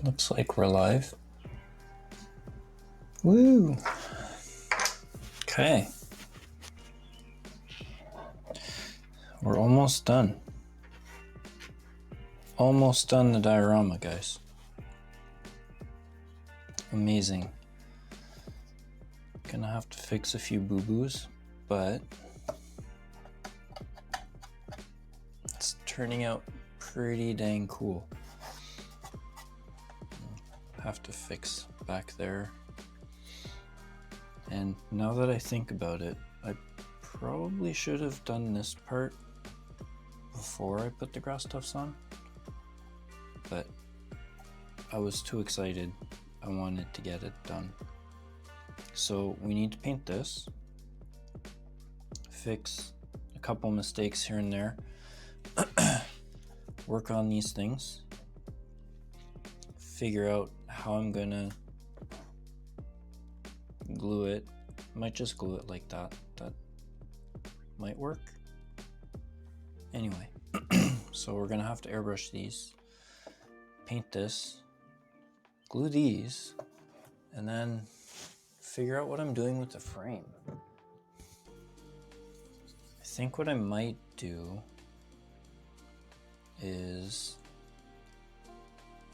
Looks like we're live. Woo! Okay. We're almost done. Almost done the diorama, guys. Amazing. Gonna have to fix a few boo-boos, but it's turning out pretty dang cool. Have to fix back there. And now that I think about it, I probably should have done this part before I put the grass tufts on, but I was too excited. I wanted to get it done. So we need to paint this, fix a couple mistakes here and there, work on these things, figure out how I'm gonna glue it. Might just glue it like that. That might work. Anyway, so we're gonna have to airbrush these, paint this, glue these, and then figure out what I'm doing with the frame. I think what I might do is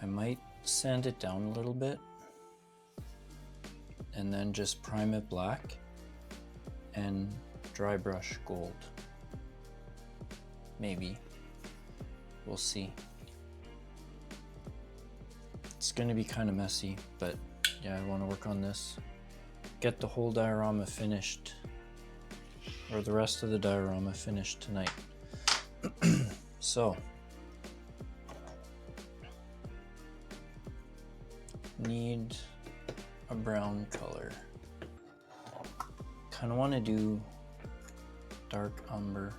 I might sand it down a little bit and then just prime it black and dry brush gold. Maybe. We'll see. It's gonna be kind of messy, but yeah, I want to work on this. Get the whole diorama finished, or the rest of the diorama finished tonight. So, need a brown color. Kind of want to do dark umber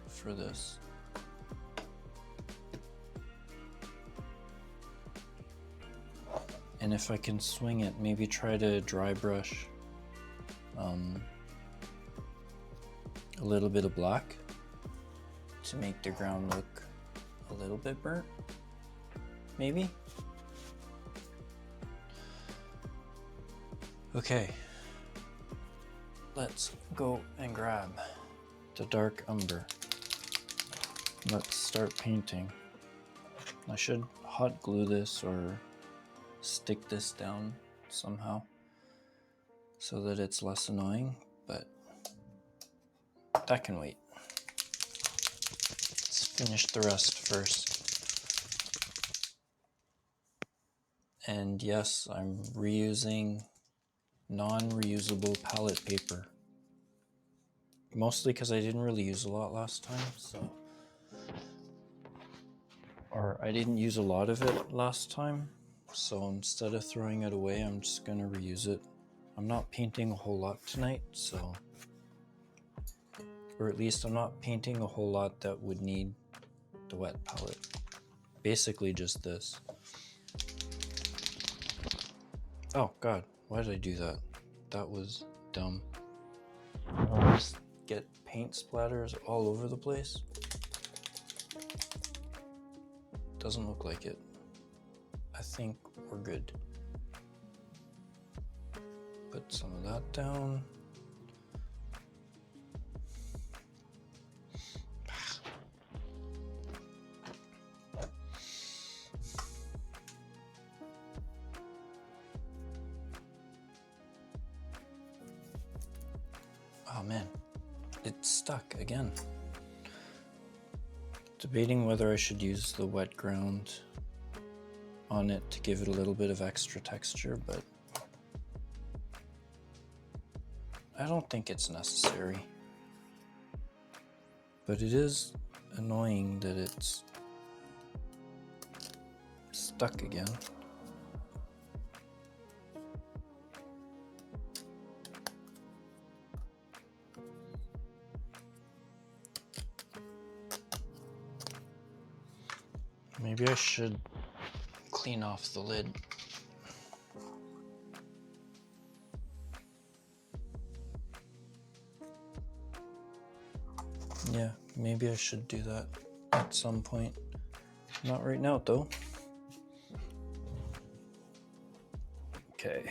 for this. And if I can swing it, maybe try to dry brush a little bit of black to make the ground look a little bit burnt, maybe. Okay, let's go and grab the dark umber. Let's start painting. I should hot glue this or stick this down somehow so that it's less annoying, but that can wait. Let's finish the rest first. And yes, I'm reusing non-reusable palette paper. Mostly because I didn't really use a lot last time, so. Or I didn't use a lot of it last time, so instead of throwing it away, I'm just gonna reuse it. I'm not painting a whole lot tonight, so. Or at least I'm not painting a whole lot that would need the wet palette. Basically just this. Oh god, why did I do that? That was dumb. I'll just get paint splatters all over the place. Doesn't look like it. I think we're good. Put some of that down. Oh man, it's stuck again. Debating whether I should use the wet ground on it to give it a little bit of extra texture, but I don't think it's necessary. But it is annoying that it's stuck again. Maybe I should clean off the lid. Yeah, maybe I should do that at some point. Not right now, though. Okay.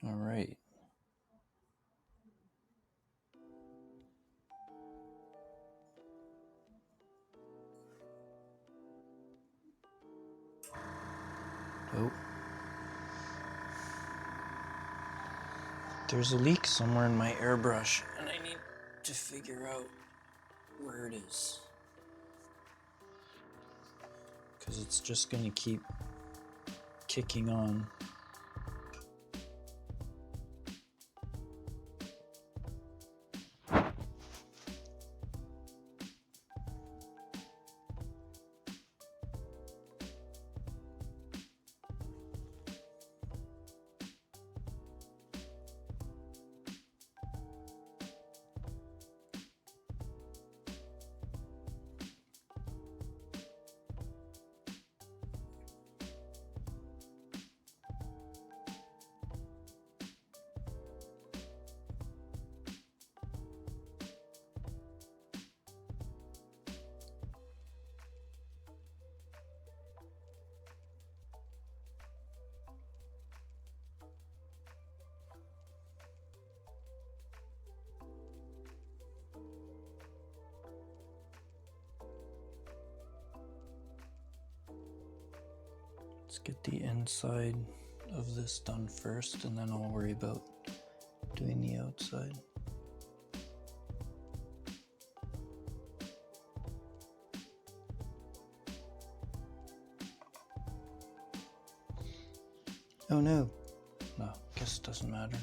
All right. Oh. There's a leak somewhere in my airbrush, and I need to figure out where it is. Because it's just going to keep kicking on. Let's get the inside of this done first, and then I'll worry about doing the outside. Oh no. No, guess it doesn't matter.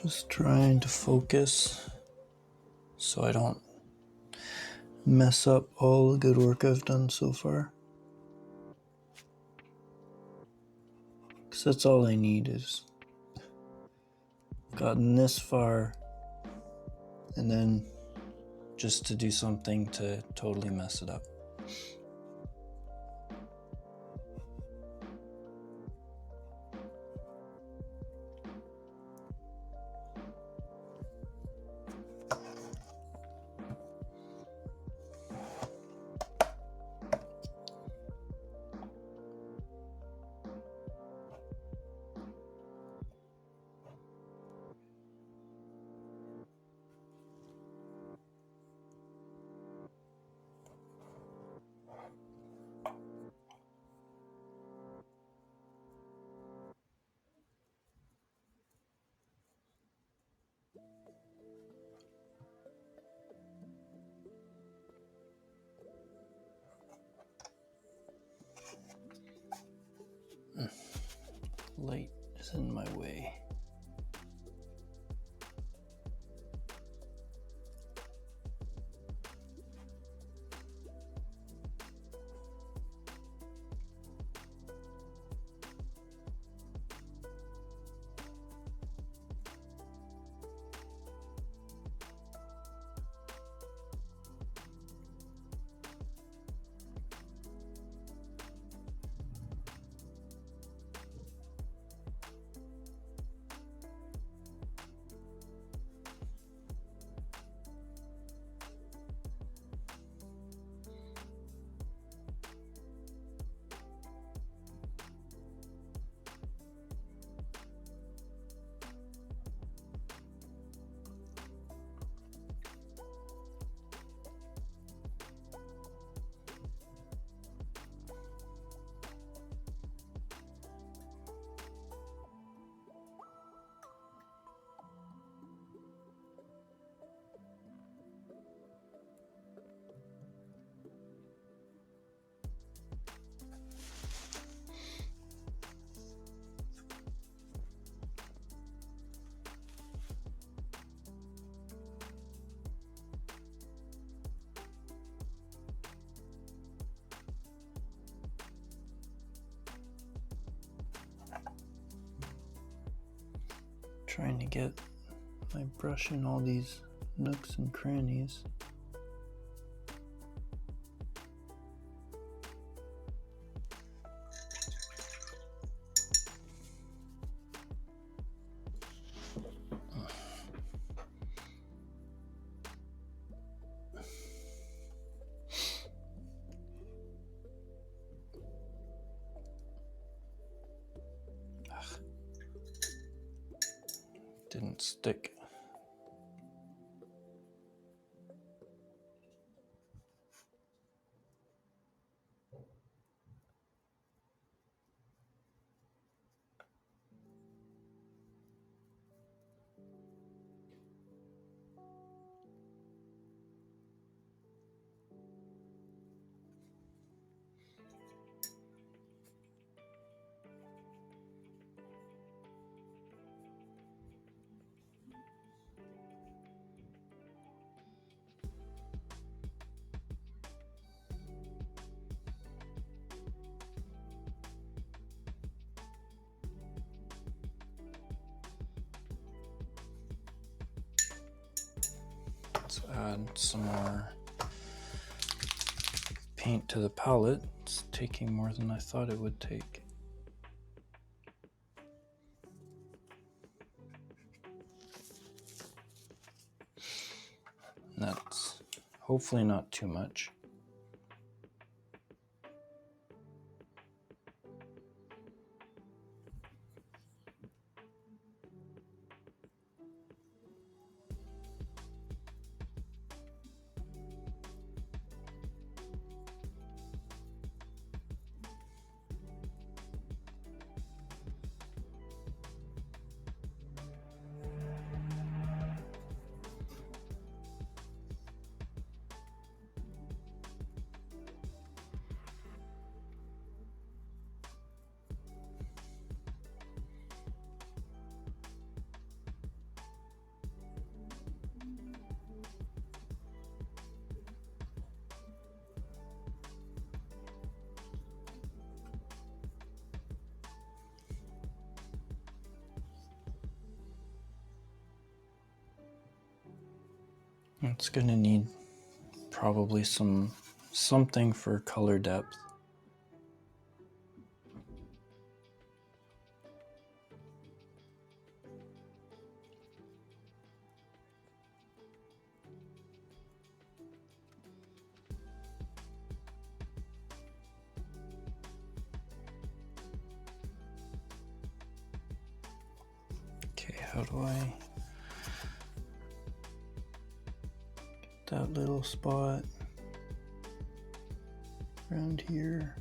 Just trying to focus so I don't mess up all the good work I've done so far. Because that's all I need is gotten this far, and then just to do something to totally mess it up. Trying to get my brush in all these nooks and crannies. Didn't stick. Let's add some more paint to the palette. It's taking more than I thought it would take. That's hopefully not too much. It's gonna need probably something for color depth. Okay, how do I get that little spot around here?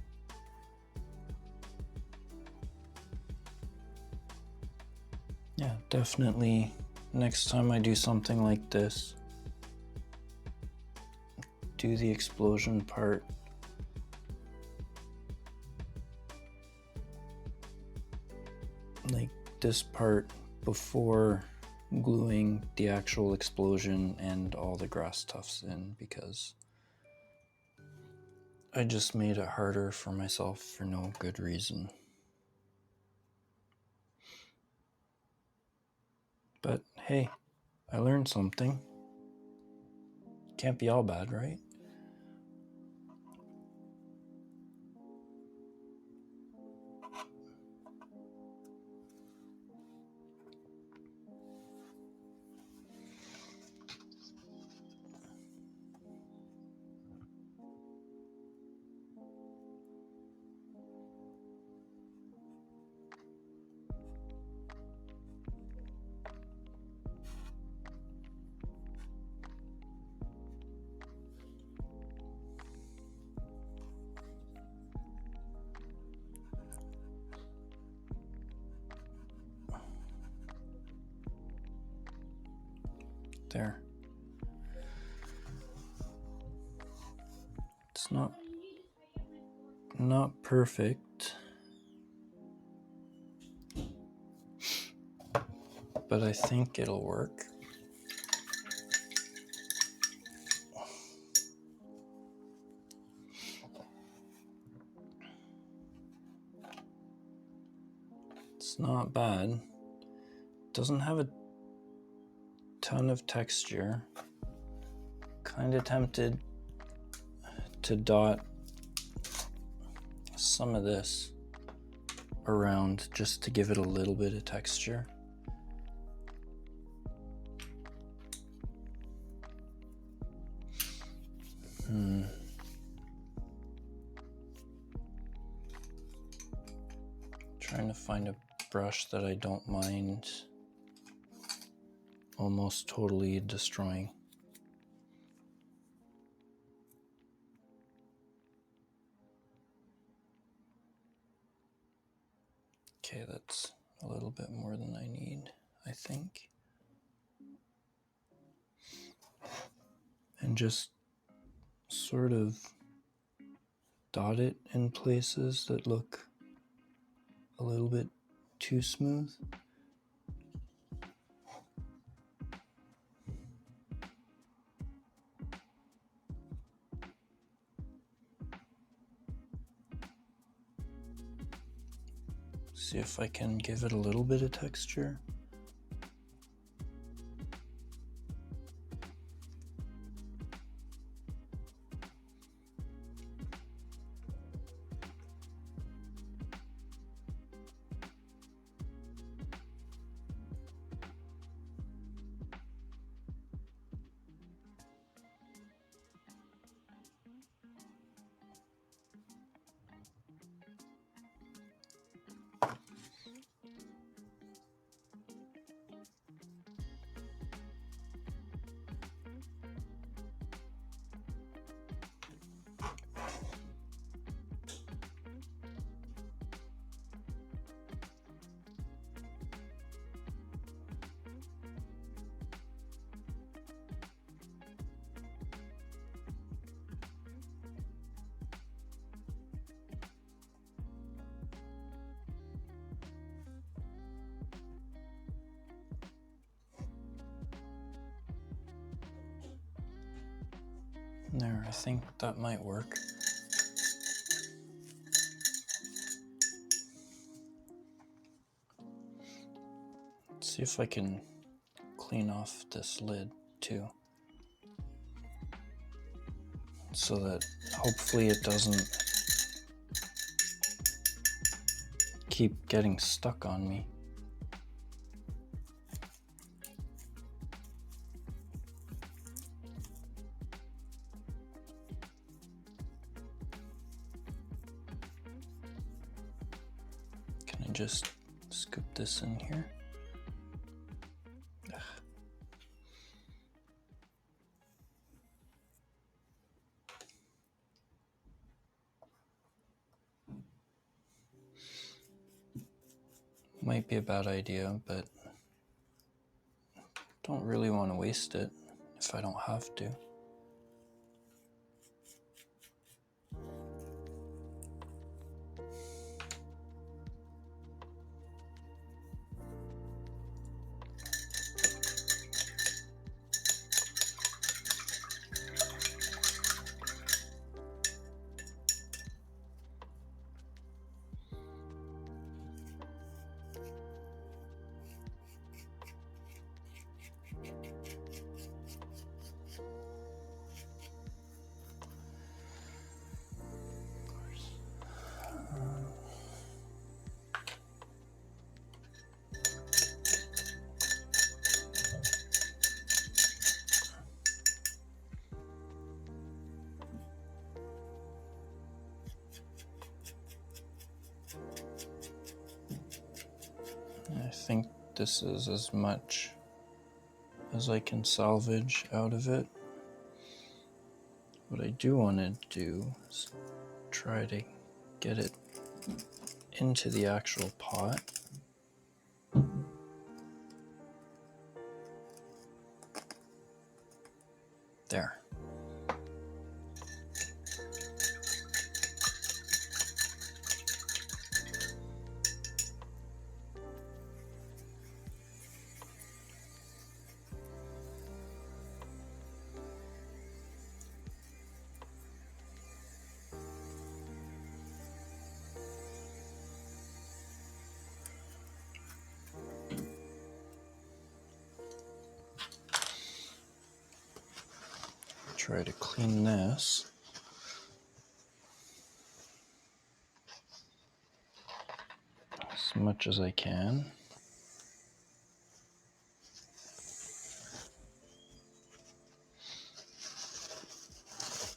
Yeah, definitely next time I do something like this, do the explosion part like this part before gluing the actual explosion and all the grass tufts in, because I just made it harder for myself for no good reason. But hey, I learned something. Can't be all bad, right? There. It's not perfect, but I think it'll work. It's not bad. Doesn't have a ton of texture. Kind of tempted to dot some of this around just to give it a little bit of texture. Trying to find a brush that I don't mind almost totally destroying. Okay, that's a little bit more than I need, I think. And just sort of dot it in places that look a little bit too smooth. See if I can give it a little bit of texture. There, I think that might work. Let's see if I can clean off this lid too, so that hopefully it doesn't keep getting stuck on me. Can I just scoop this in here? Ugh. Might be a bad idea, but don't really want to waste it if I don't have to. I think this is as much as I can salvage out of it. What I do want to do is try to get it into the actual pot. There. try to clean this. As much as I can.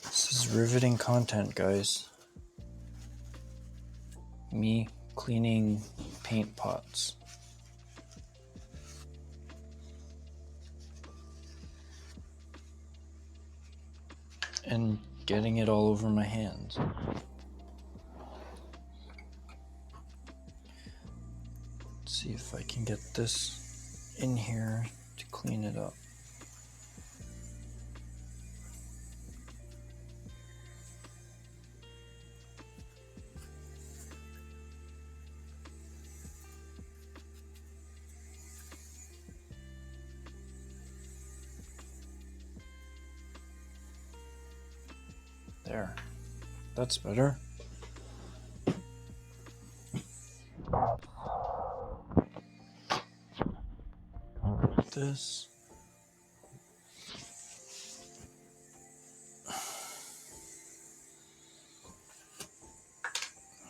This is riveting content, guys. Me cleaning paint pots. And getting it all over my hands. Let's see if I can get this in here to clean it up. There, that's better. This.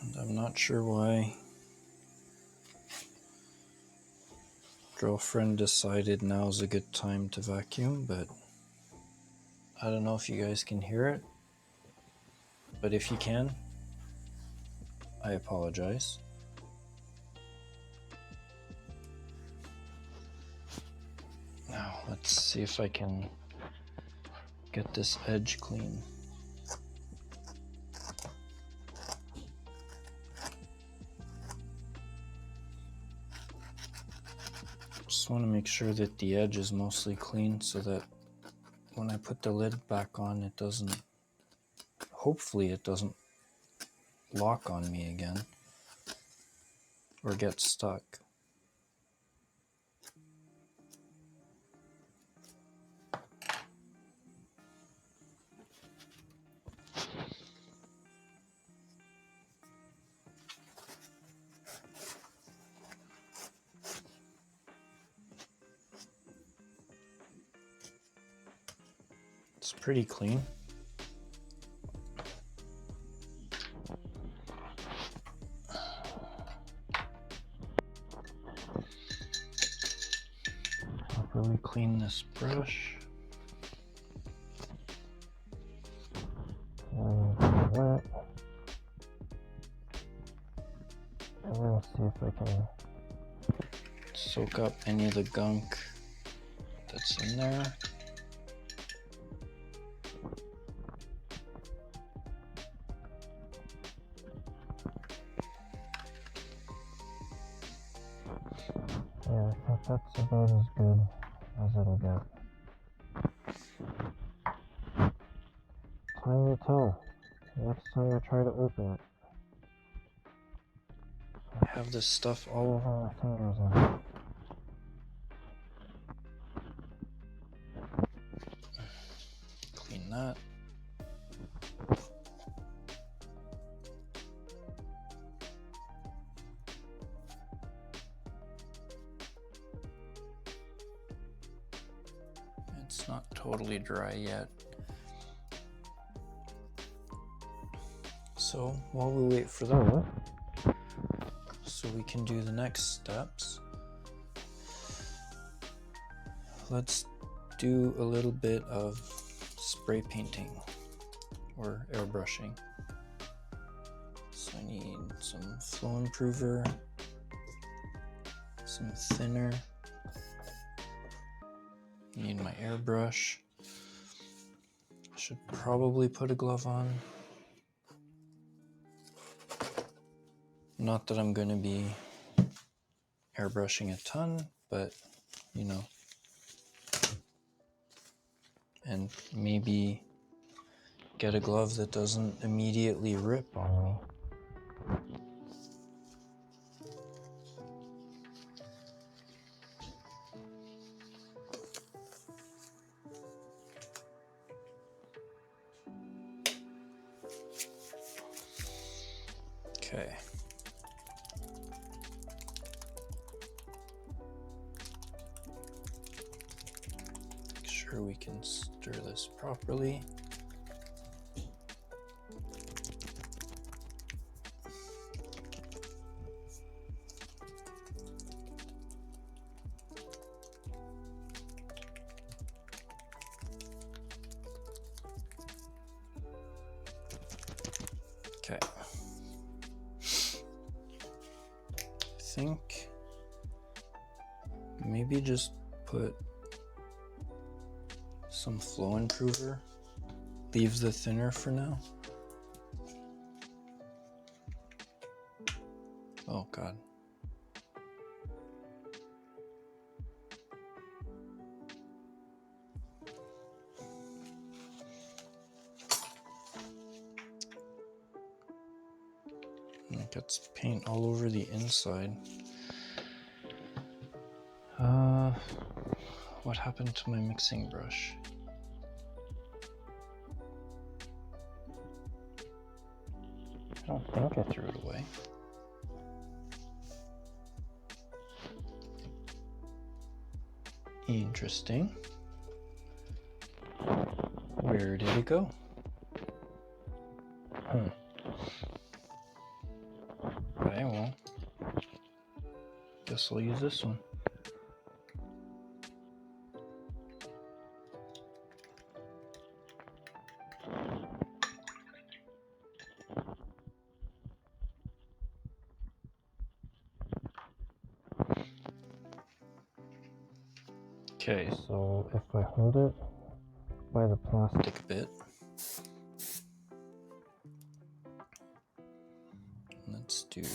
And I'm not sure why girlfriend decided now's a good time to vacuum, but I don't know if you guys can hear it. But if you can, I apologize. Now, let's see if I can get this edge clean. Just want to make sure that the edge is mostly clean so that when I put the lid back on, it doesn't, hopefully it doesn't lock on me again or get stuck. It's pretty clean. I'll really clean this brush. Wet. And then see if I can soak up any of the gunk that's in there. Yeah, I think that's about as good as it'll get. Time to tell. Next time I try to open it. I have this stuff all over my fingers now. Clean that. It's not totally dry yet. So while we wait for that, so we can do the next steps, let's do a little bit of spray painting or airbrushing. So I need some flow improver, some thinner, I need my airbrush. I should probably put a glove on. Not that I'm going to be airbrushing a ton, but you know. And maybe get a glove that doesn't immediately rip on me. Okay. Make sure we can stir this properly. Okay. I think maybe just put some flow improver. Leave the thinner for now. Oh God. It gets paint all over the inside. What happened to my mixing brush? I don't think I threw it away. Interesting. Where did it go? Okay, well, guess I'll use this one. Okay, so if I hold it by the plastic bit, let's do that.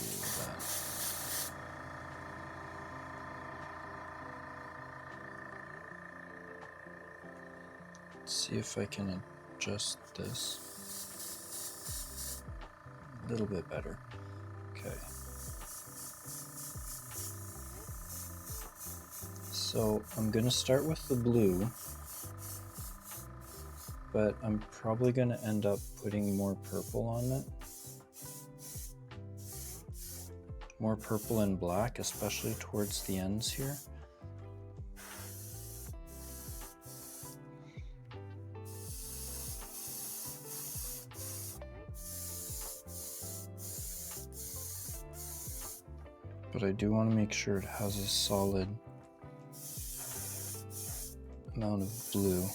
Let's see if I can adjust this a little bit better. Okay. So I'm gonna start with the blue, but I'm probably gonna end up putting more purple on it. More purple and black, especially towards the ends here. But I do want to make sure it has a solid amount of blue.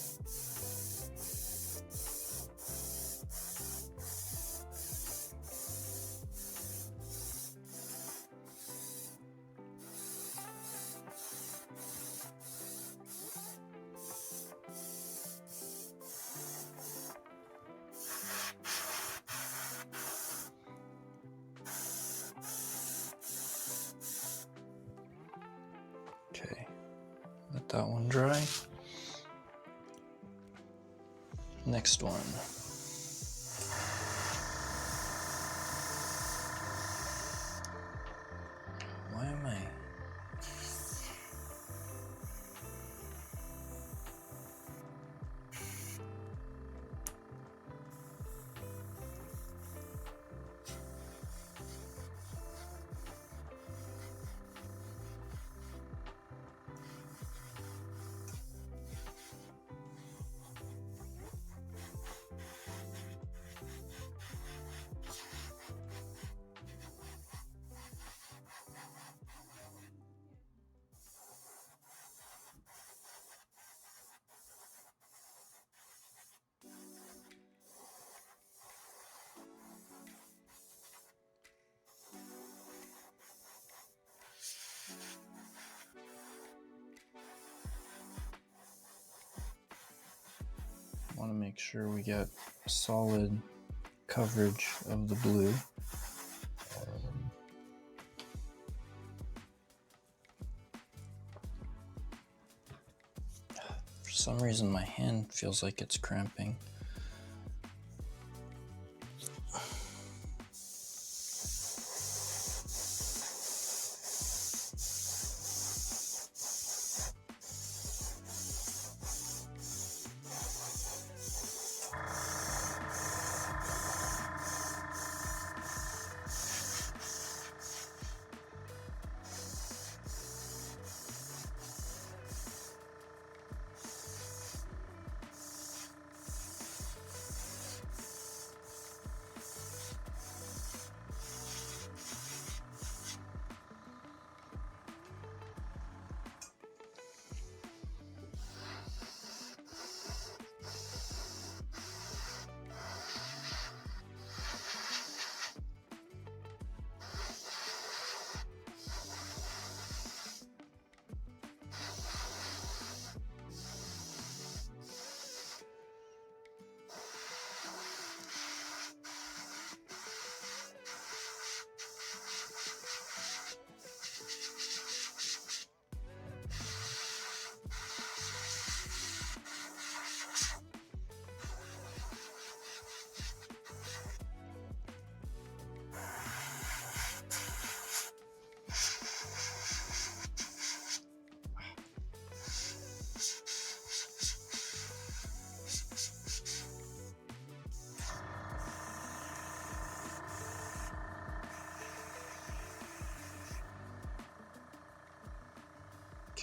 Okay, let that one dry. Next one. Why am I? Want to make sure we get solid coverage of the blue. For some reason my hand feels like it's cramping.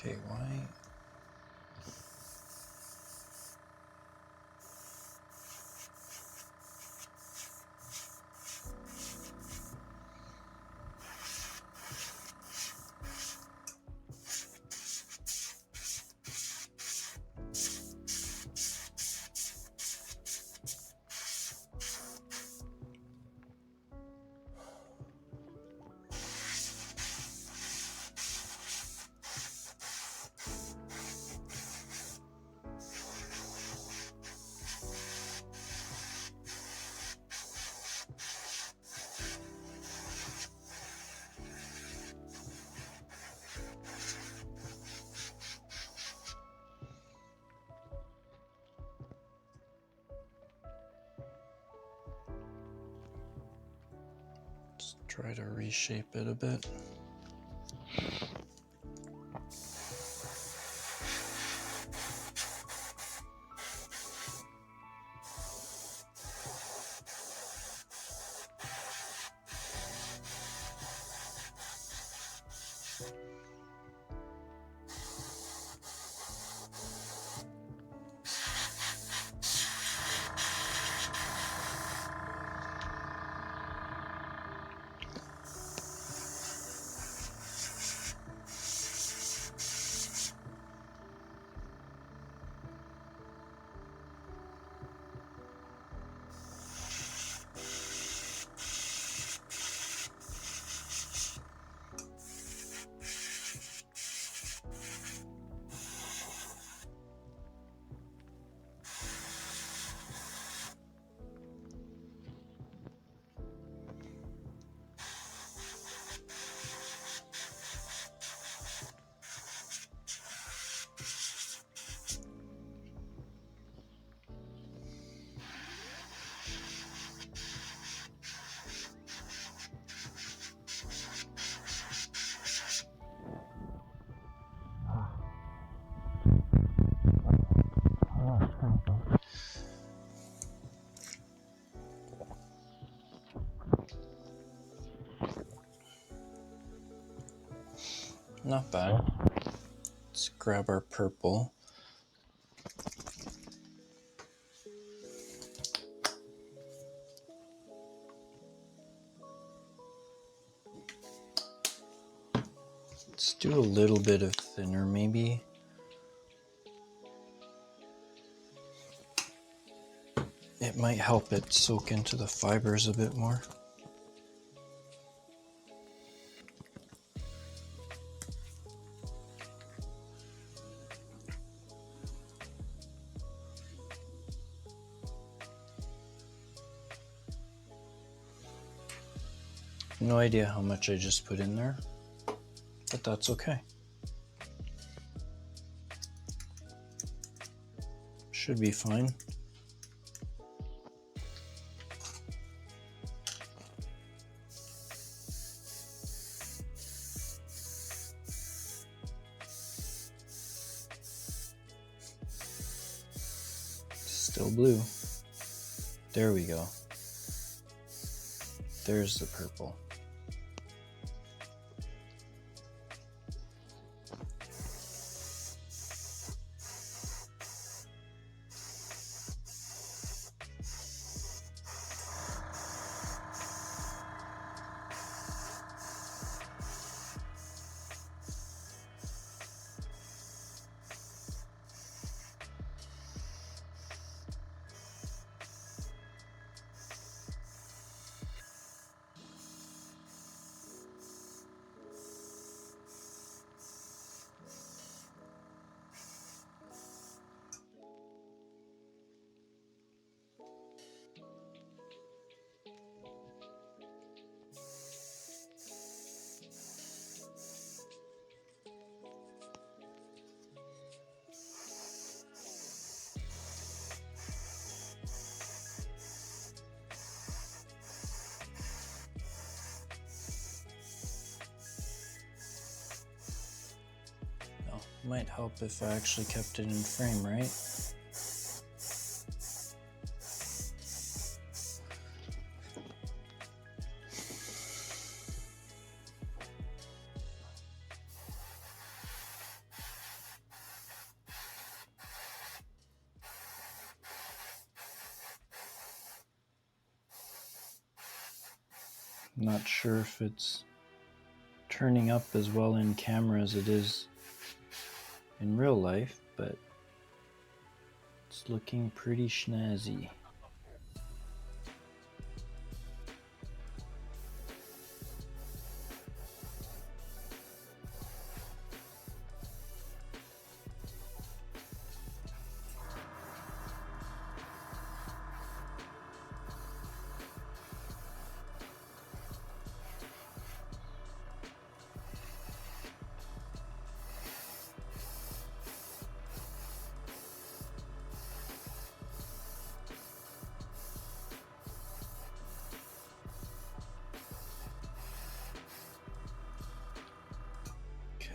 Okay, why? Let's try to reshape it a bit. Not bad. Let's grab our purple. Let's do a little bit of thinner maybe. It might help it soak into the fibers a bit more. No idea how much I just put in there, but that's okay. Should be fine. Still blue. There we go. There's the purple. Might help if I actually kept it in frame, right? I'm not sure if it's turning up as well in camera as it is in real life, but it's looking pretty snazzy.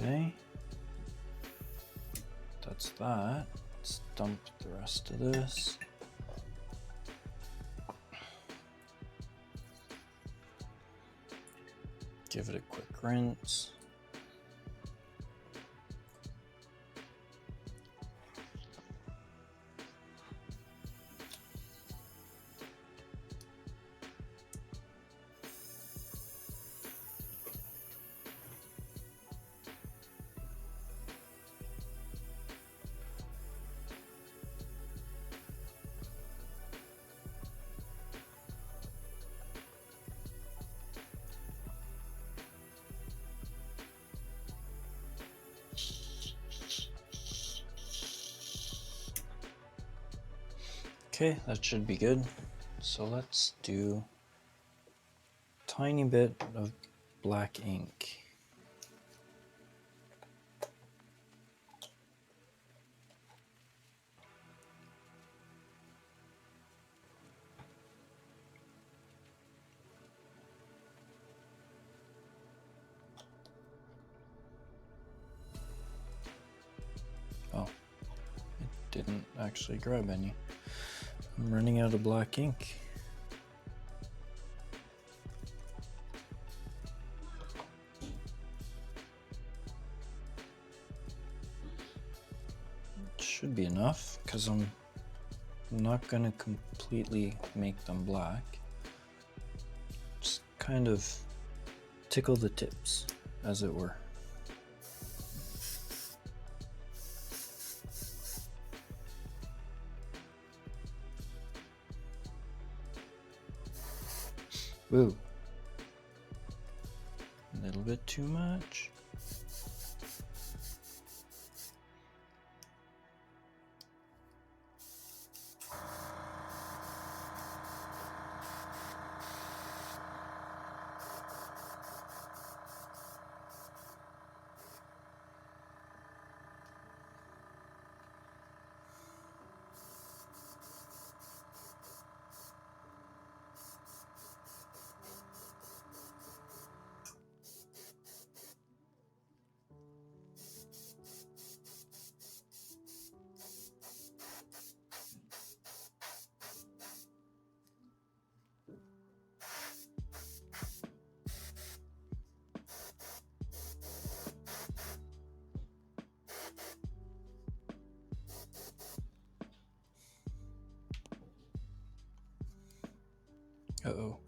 Okay, that's that. Let's dump the rest of this. Give it a quick rinse. Okay, that should be good. So let's do a tiny bit of black ink. Oh, it didn't actually grab any. I'm running out of black ink. It should be enough because I'm not going to completely make them black. Just kind of tickle the tips, as it were. Woo. A little bit too much. Uh-oh.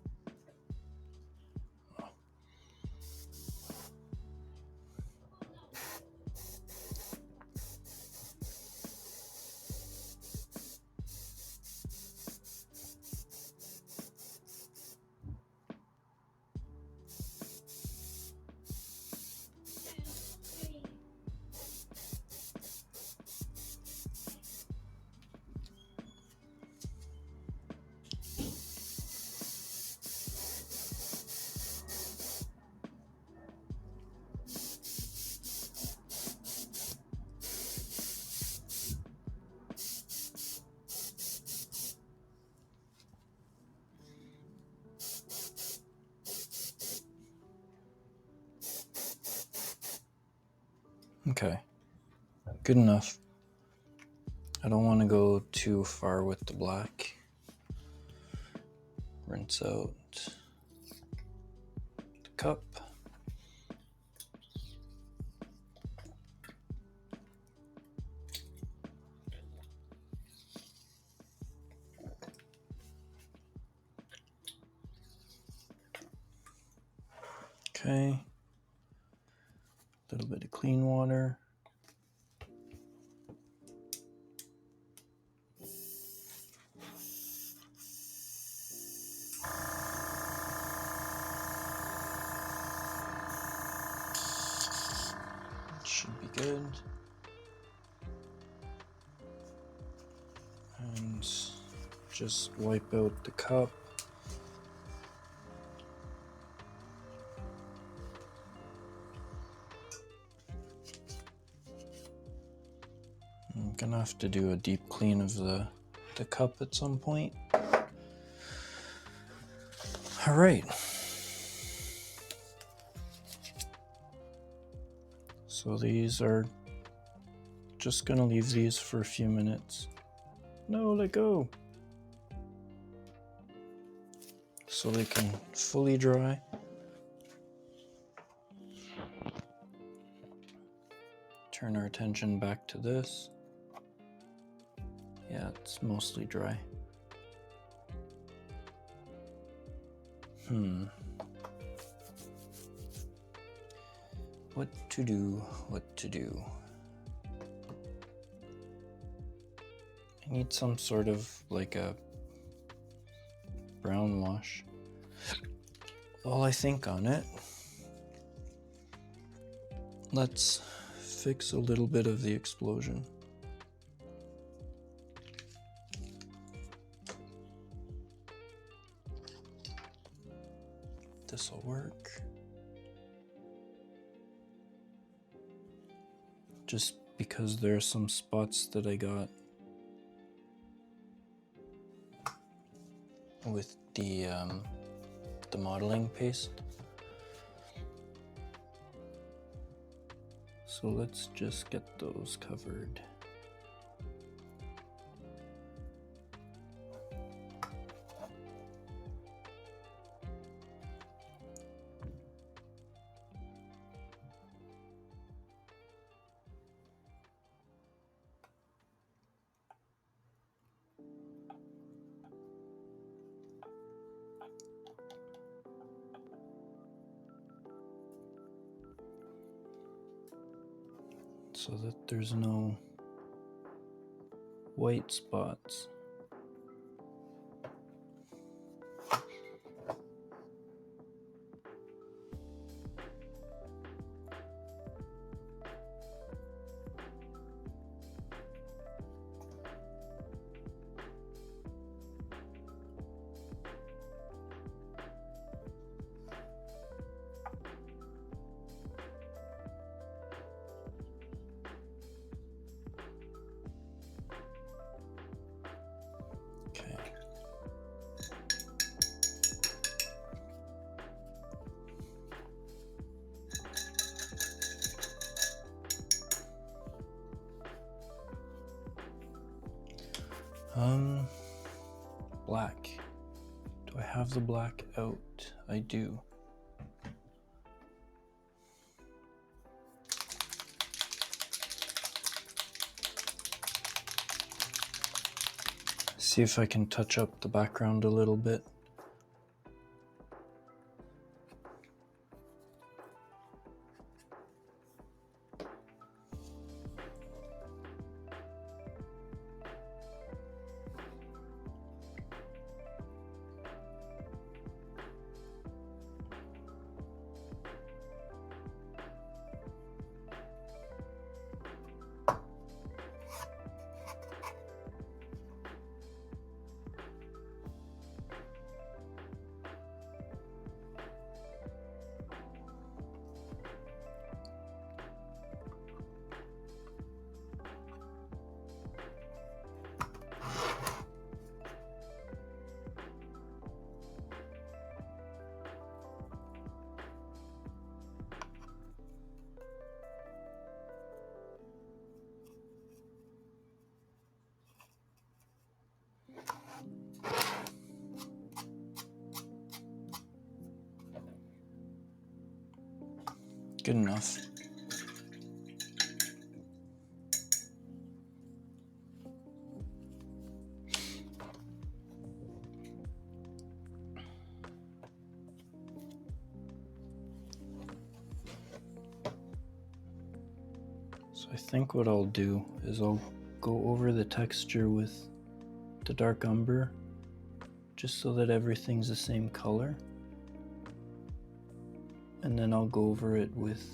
Okay, good enough. I don't want to go too far with the black. Rinse out the cup. Okay. A little bit of clean water. Should be good. And just wipe out the cup. I'm gonna have to do a deep clean of the cup at some point. All right. So these are just gonna leave these for a few minutes. No, let go. So they can fully dry. Turn our attention back to this. Yeah, it's mostly dry. What to do, what to do. I need some sort of like a brown wash. While I think on it, let's fix a little bit of the explosion. This'll work. Just because there are some spots that I got with the modeling paste. So let's just get those covered. So that there's no white spots. Okay. Black. Do I have the black out? I do. See if I can touch up the background a little bit. Good enough. I think what I'll do is I'll go over the texture with the dark umber just so that everything's the same color. And then I'll go over it with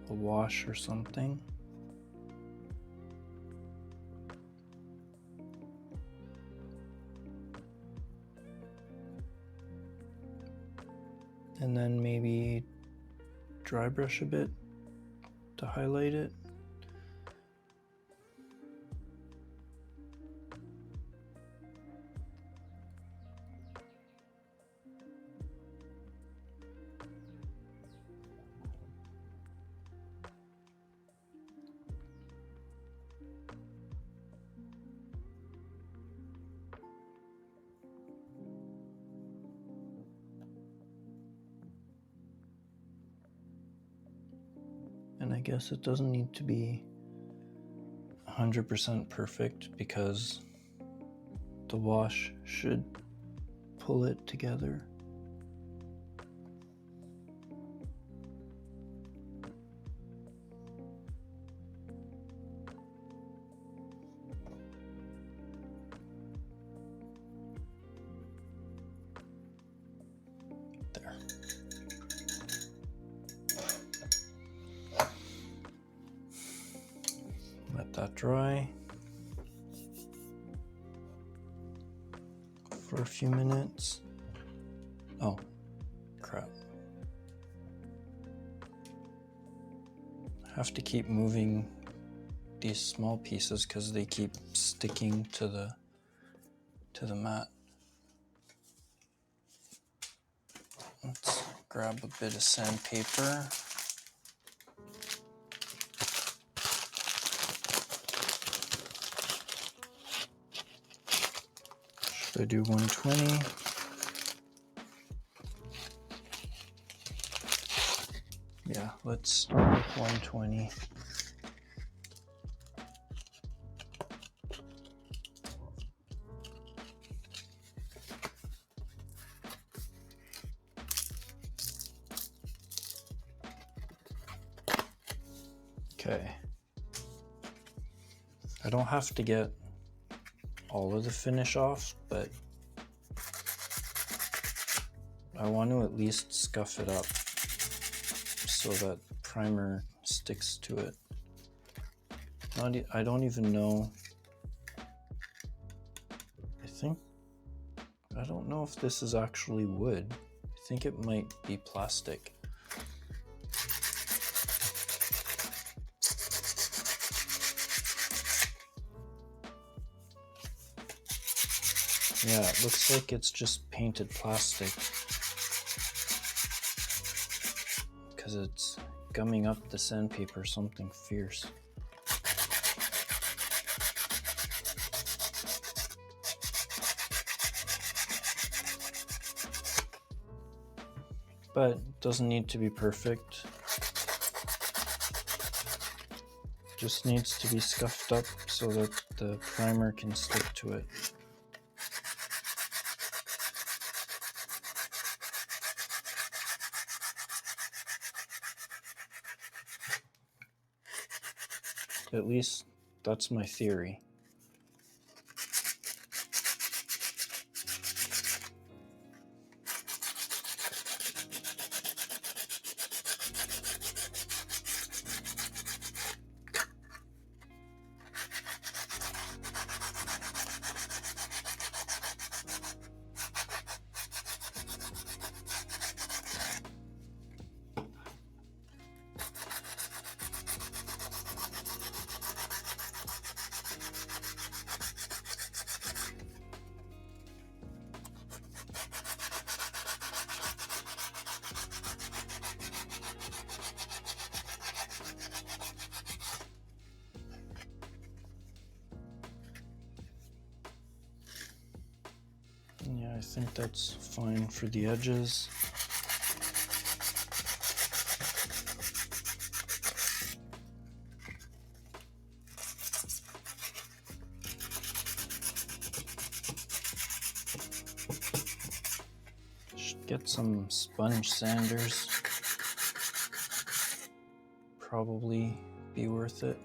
a wash or something. And then maybe dry brush a bit to highlight it. And I guess it doesn't need to be 100% perfect because the wash should pull it together. There. Let that dry for a few minutes. Oh, crap. I have to keep moving these small pieces because they keep sticking to the mat. Let's grab a bit of sandpaper. Should I do 120? Yeah, let's start with 120. Okay. I don't have to get all of the finish off, but I want to at least scuff it up so that primer sticks to it. I don't even know. I don't know if this is actually wood. I think it might be plastic. Yeah, it looks like it's just painted plastic because it's gumming up the sandpaper something fierce. But it doesn't need to be perfect. Just needs to be scuffed up so that the primer can stick to it. At least that's my theory. Yeah, I think that's fine for the edges. Should get some sponge sanders. probably be worth it.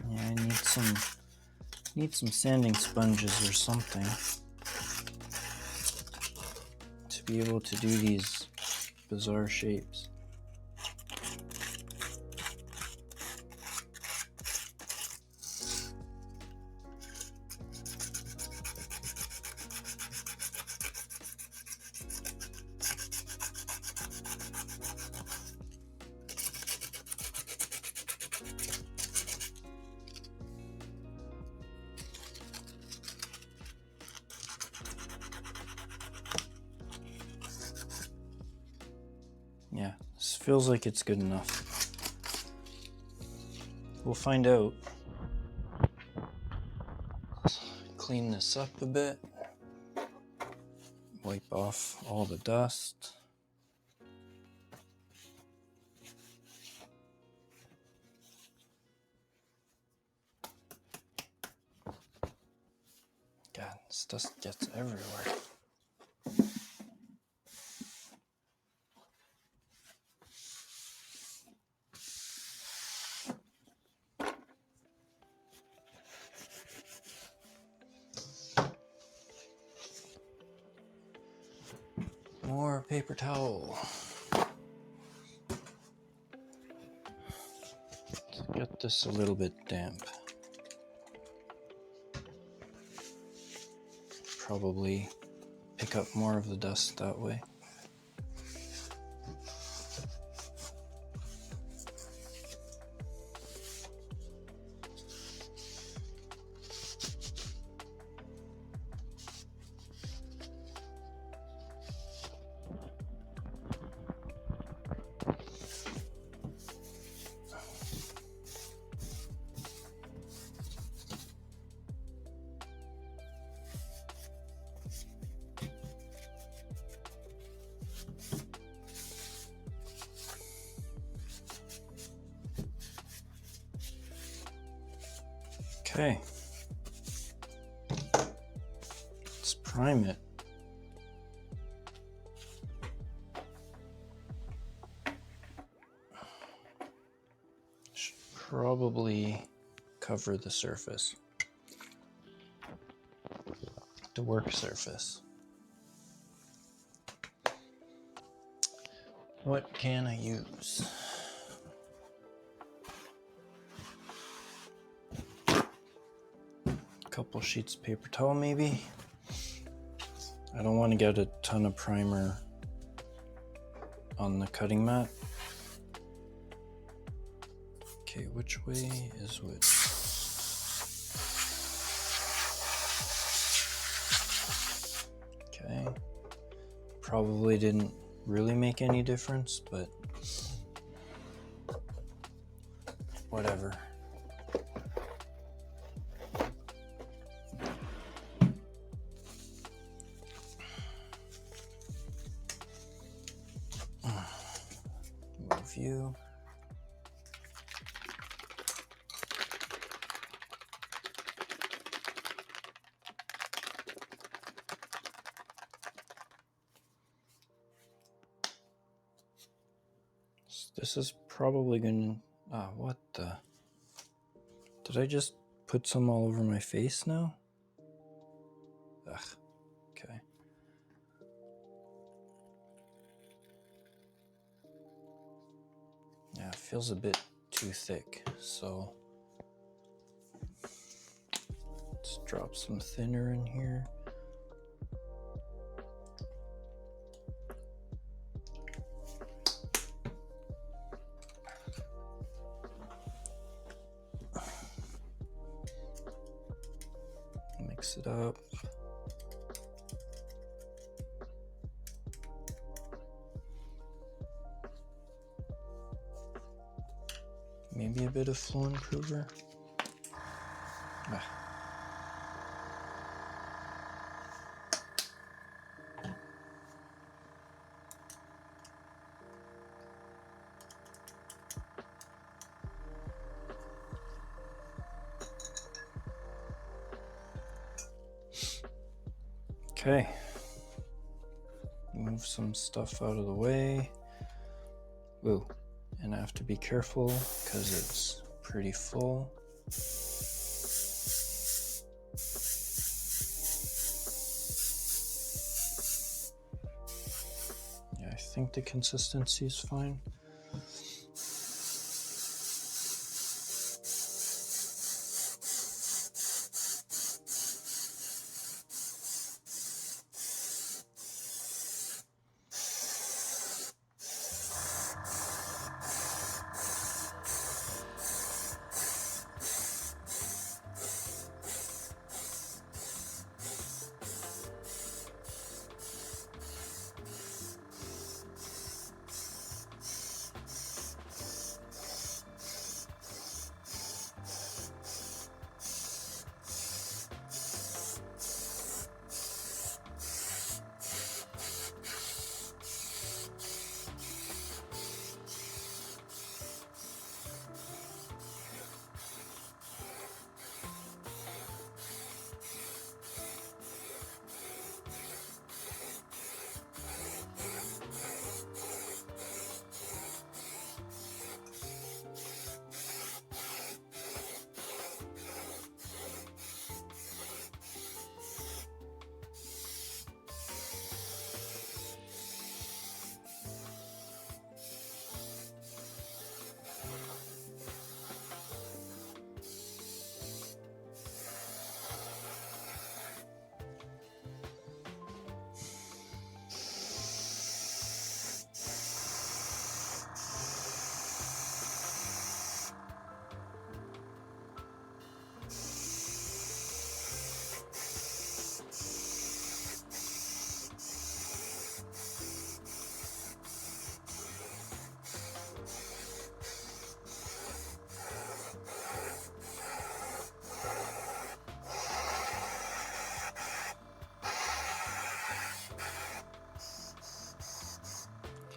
Yeah, I need some sanding sponges or something to be able to do these bizarre shapes. Yeah, this feels like it's good enough. We'll find out. Clean this up a bit. Wipe off all the dust. God, this dust gets everywhere. More paper towel. Let's get this a little bit damp. Probably pick up more of the dust that way. Okay, let's prime it. Should probably cover the surface, the work surface. What can I use? Couple sheets of paper towel maybe. I don't want to get a ton of primer on the cutting mat. Okay, which way is which? Okay, probably didn't really make any difference, but whatever. Move you. This is probably gonna, what the? Did I just put some all over my face now? Ugh, okay. Yeah, it feels a bit too thick, so let's drop some thinner in here. Mix it up. Maybe a bit of flow improver. Okay. Move some stuff out of the way. Whoa. And I have to be careful because it's pretty full. Yeah, I think the consistency is fine.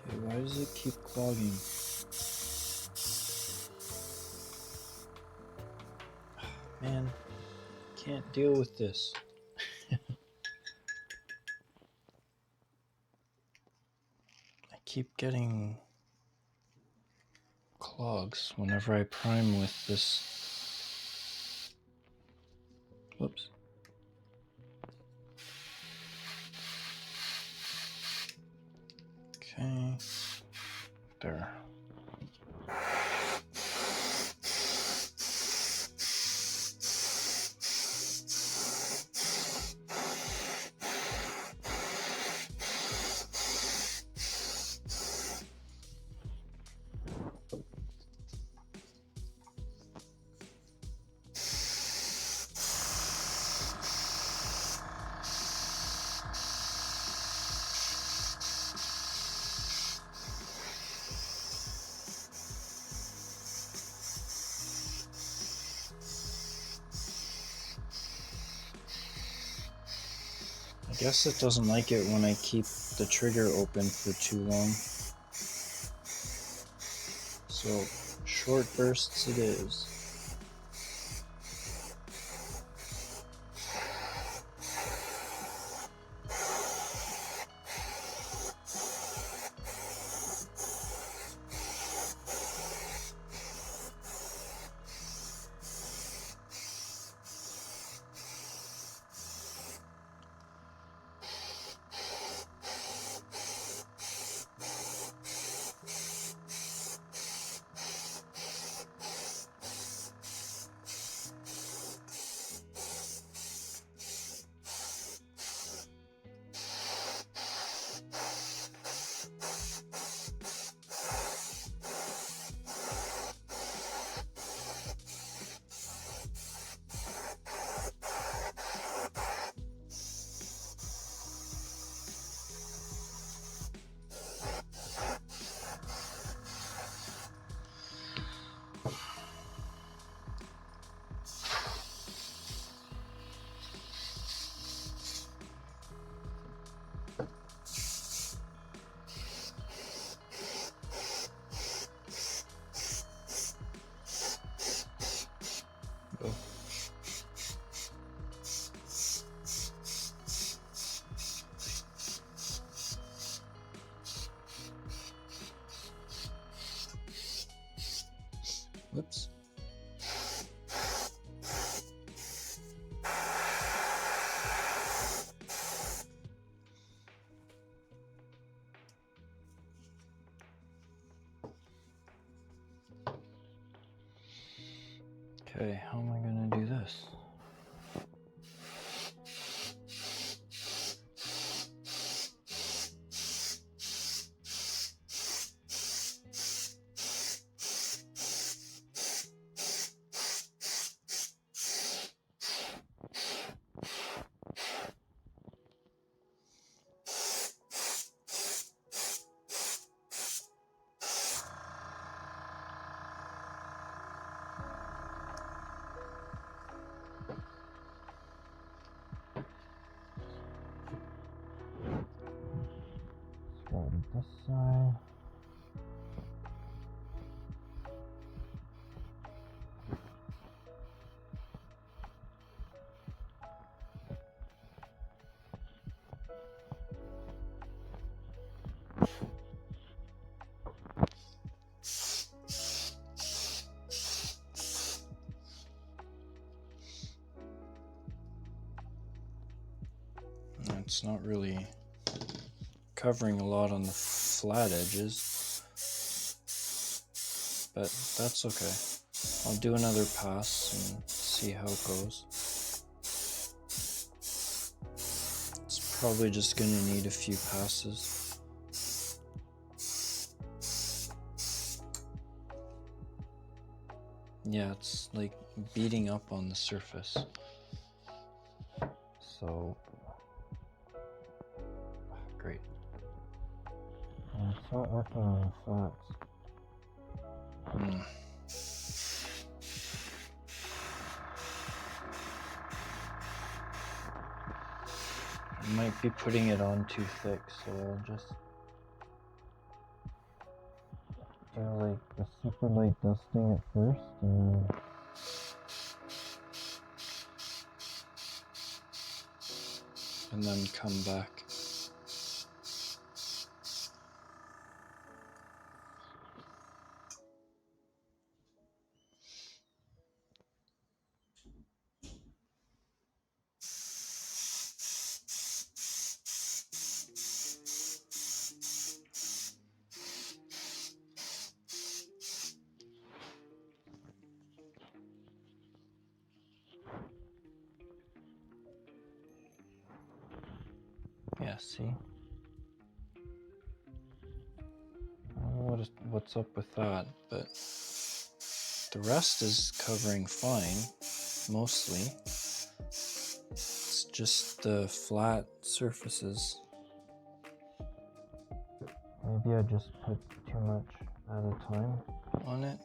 Okay, why does it keep clogging? Man, can't deal with this. I keep getting clogs whenever I prime with this. Whoops. Okay, there. I guess it doesn't like it when I keep the trigger open for too long. So, short bursts it is. Oh. Whoops. Okay, how am I gonna do this? Start with this side. It's not really covering a lot on the flat edges, but that's okay. I'll do another pass and see how it goes. It's probably just gonna need a few passes. Yeah, it's like beating up on the surface. So, great. And it's not working on the flats. I might be putting it on too thick, so I'll just do like a super light dusting at first, and then come back. Yeah, see? I don't know what's up with that, but the rest is covering fine, mostly. It's just the flat surfaces. Maybe I just put too much at a time on it.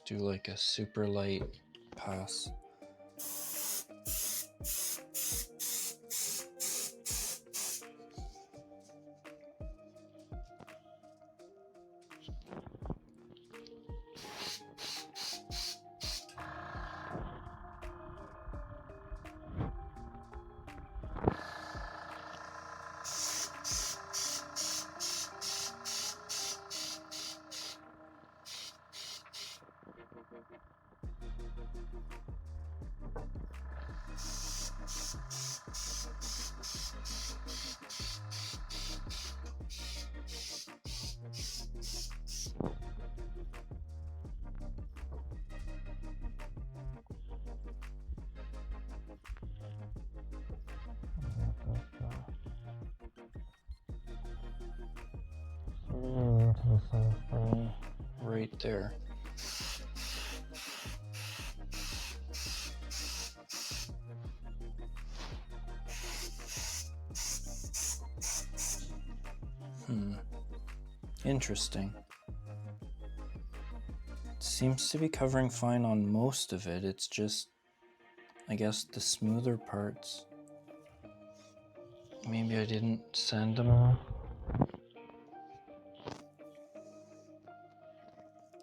do like a super light pass. Right there. Interesting. It seems to be covering fine on most of it. It's just, I guess, the smoother parts. Maybe I didn't sand them enough.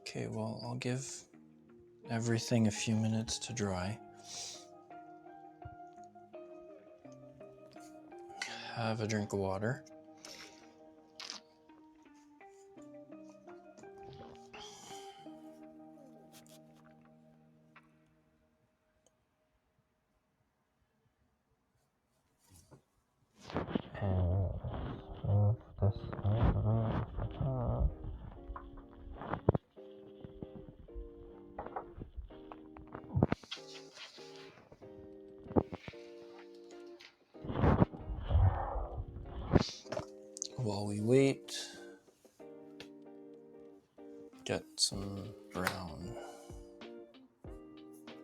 Okay, well, I'll give everything a few minutes to dry. Have a drink of water. While we wait, get some brown.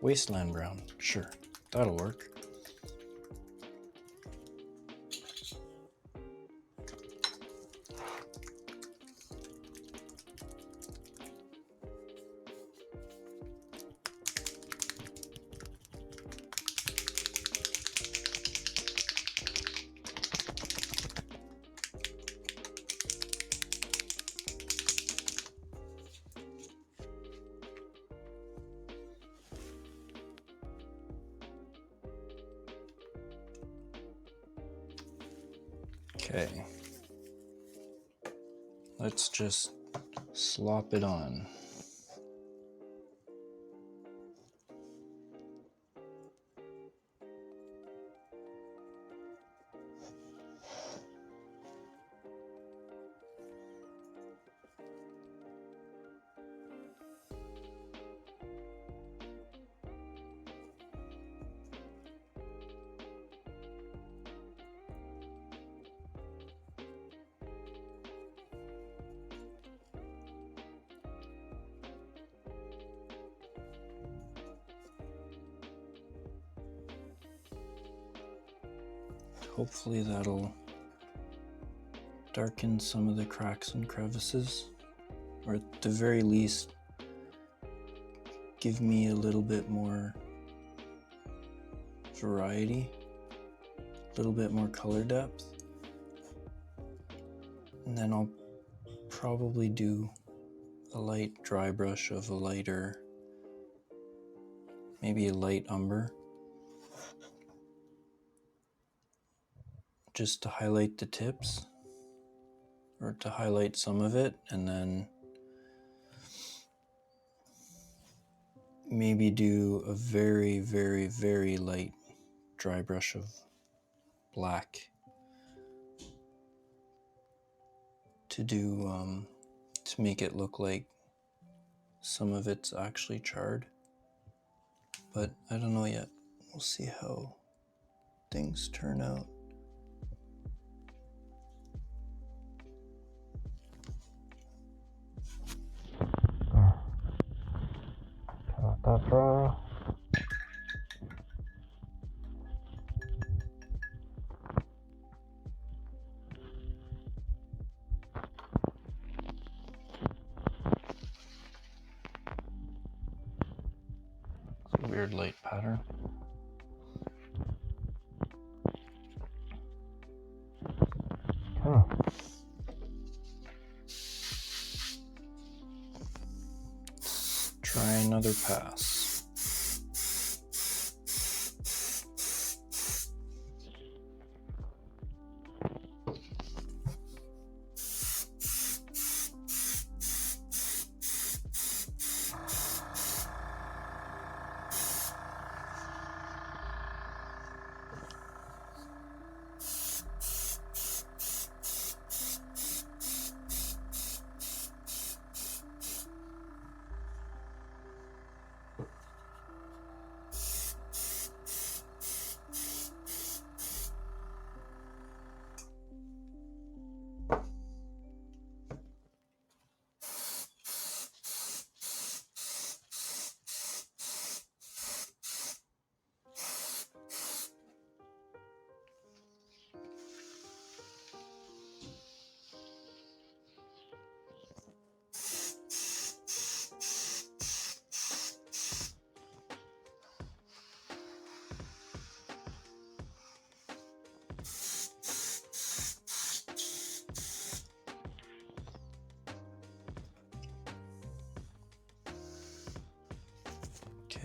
Wasteland brown, sure, that'll work. Okay, let's just slop it on. Hopefully that'll darken some of the cracks and crevices, or at the very least give me a little bit more variety, a little bit more color depth. And then I'll probably do a light dry brush of a lighter, maybe a light umber, just to highlight the tips, or to highlight some of it, and then maybe do a very, very, very light dry brush of black to do, to make it look like some of it's actually charred. But I don't know yet. We'll see how things turn out. Got that dry. weird light pattern. Huh. Try another pass.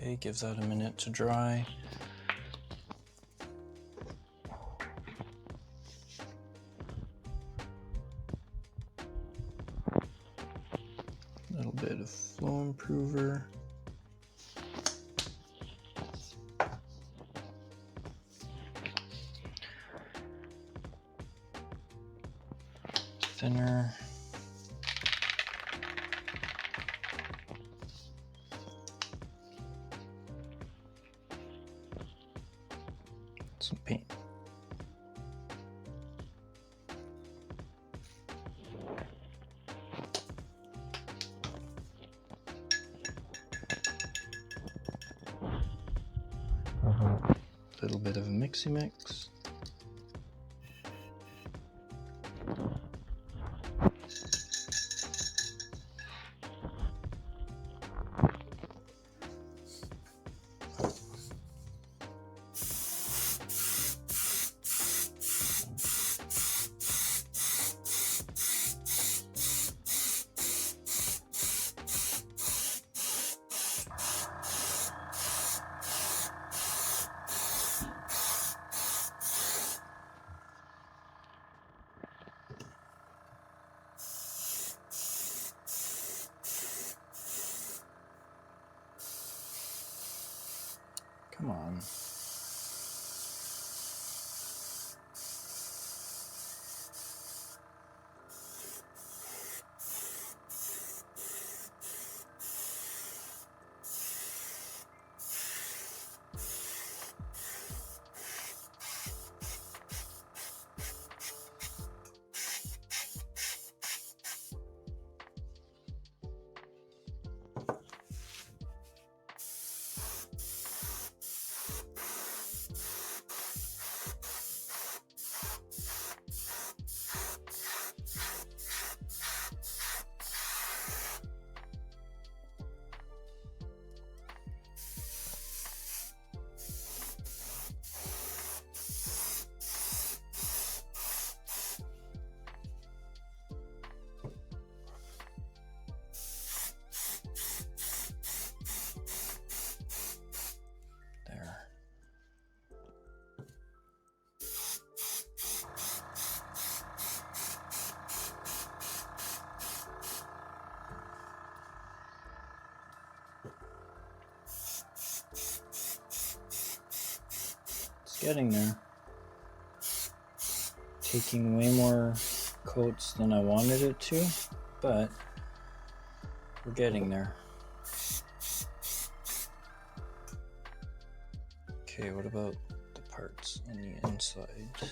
Okay, give that a minute to dry. A little bit of flow improver. Thinner. Some paint. A little bit of a mixy mix. Come on. Getting there. Taking way more coats than I wanted it to, but we're getting there. Okay, what about the parts on the inside?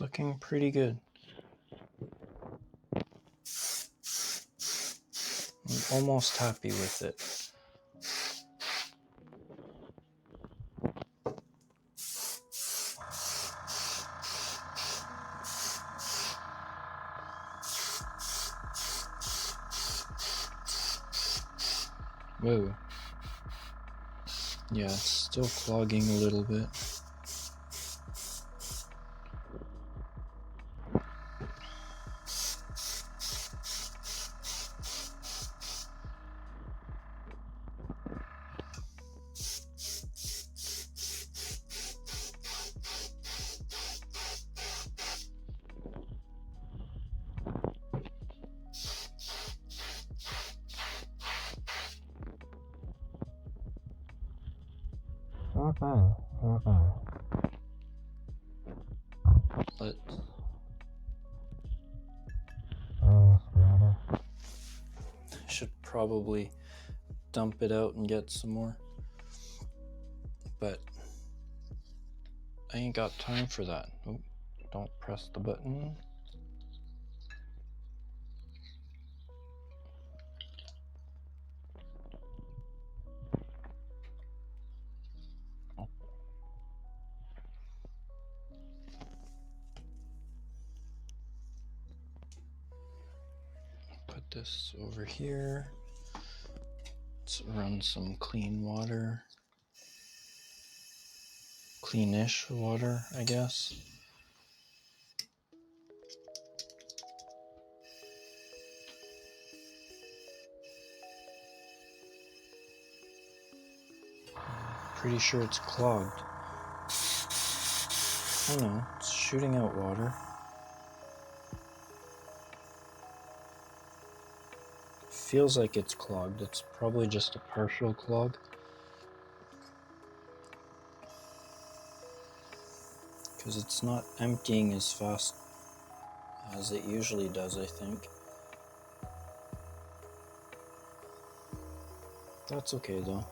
It's looking pretty good. I'm almost happy with it. Whoa. Yeah, it's still clogging a little bit. But I should probably dump it out and get some more. But I ain't got time for that. Oh, don't press the button. Put this over here. Let's run some clean water. Cleanish water, I guess. Pretty sure it's clogged. Oh no, it's shooting out water. Feels like it's clogged. It's probably just a partial clog. Because it's not emptying as fast as it usually does, I think. That's okay though.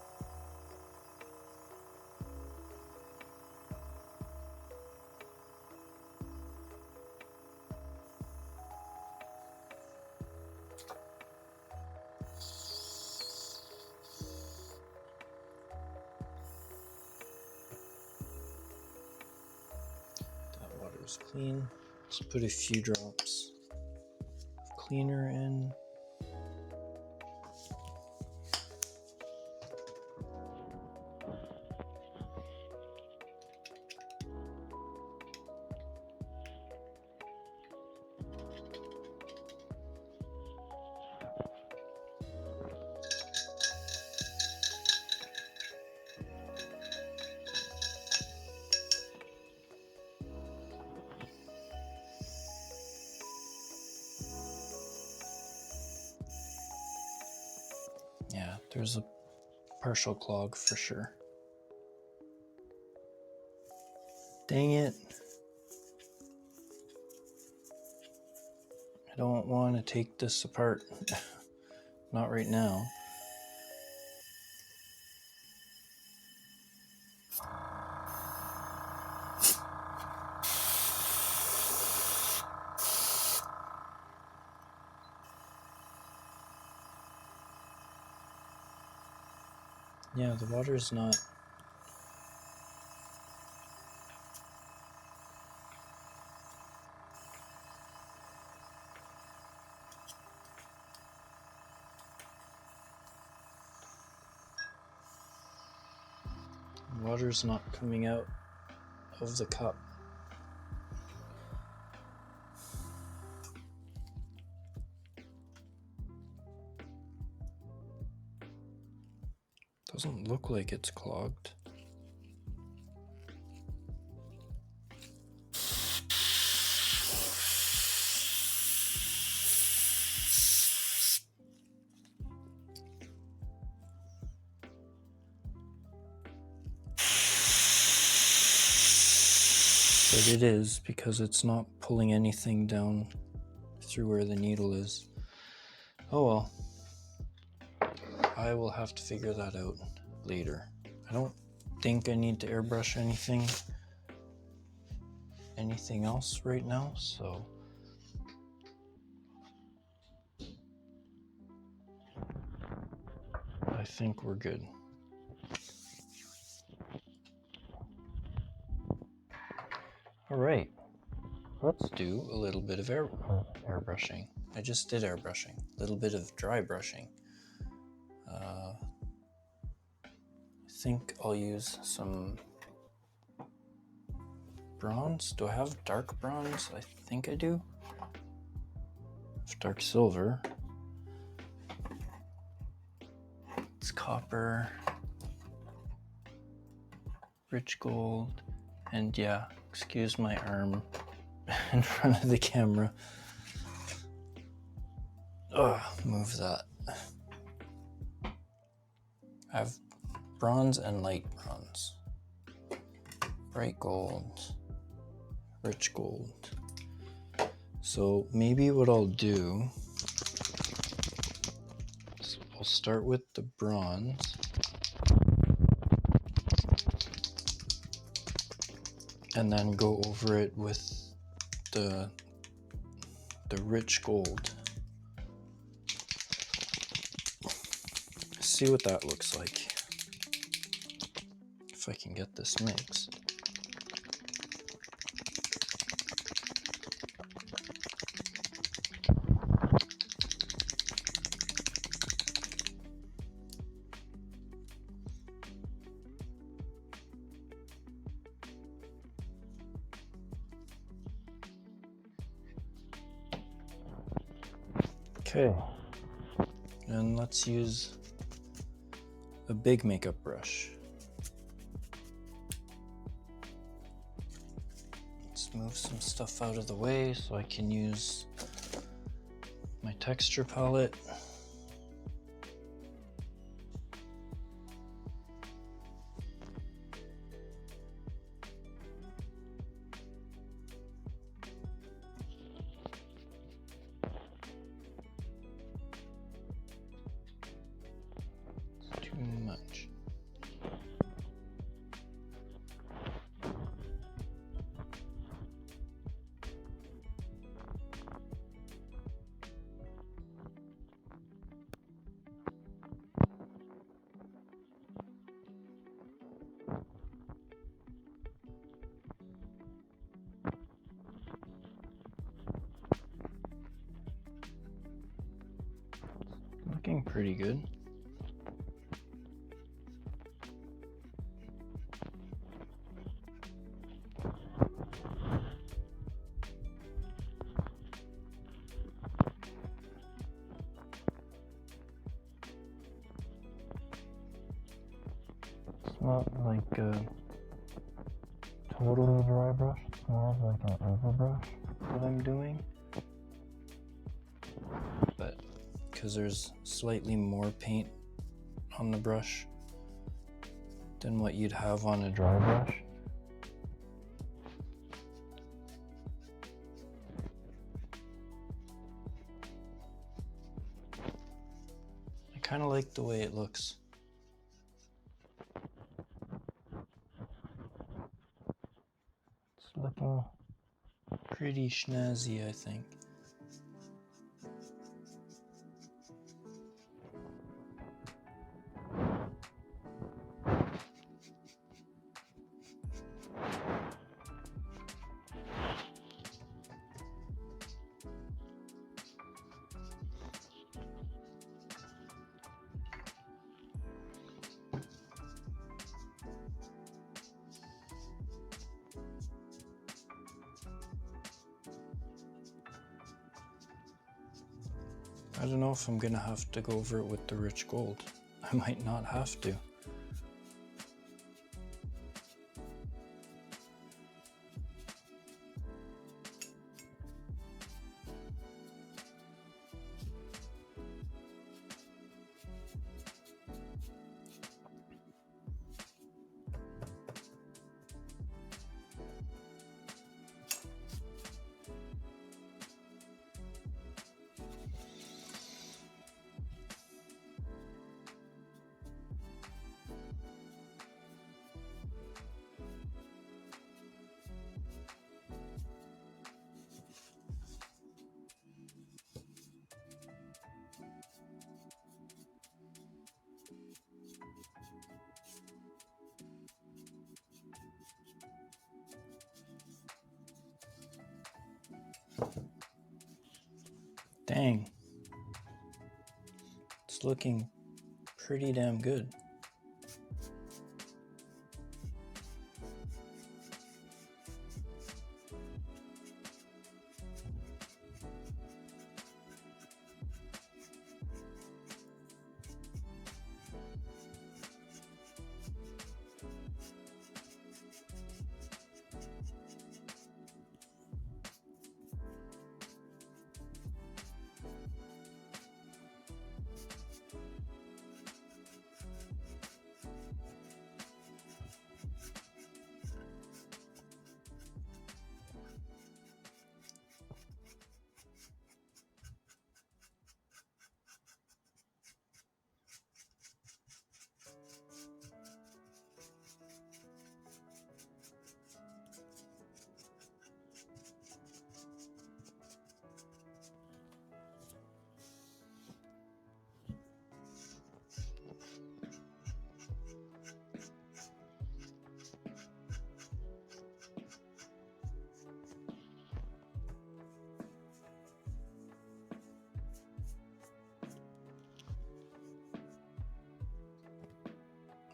That water's clean. Let's put a few drops of cleaner in. Yeah, there's a partial clog for sure. Dang it. I don't want to take this apart. Not right now. Yeah, the water's not... Water's not coming out of the cup. Doesn't look like it's clogged. But it is, because it's not pulling anything down through where the needle is. Oh well. I will have to figure that out later. I don't think I need to airbrush anything anything else right now, so I think we're good. All right, let's do a little bit of airbrushing. I just did airbrushing, a little bit of dry brushing. I think I'll use some bronze. Do I have dark bronze? I think I do. Dark silver. It's copper, rich gold, and yeah, excuse my arm in front of the camera. Ugh, move that. I have bronze and light bronze. Bright gold, rich gold. So maybe what I'll do is I'll start with the bronze and then go over it with the rich gold. See what that looks like. If I can get this mixed. Okay, and let's use a big makeup brush. Let's move some stuff out of the way so I can use my texture palette. It's too much. Looking pretty good. It's not like a totally dry brush, it's more of like an overbrush that I'm doing. But because there's slightly more paint on the brush than what you'd have on a dry brush. I kind of like the way it looks. It's looking pretty snazzy, I think. I don't know if I'm gonna have to go over it with the rich gold. I might not have to. Dang. It's looking pretty damn good.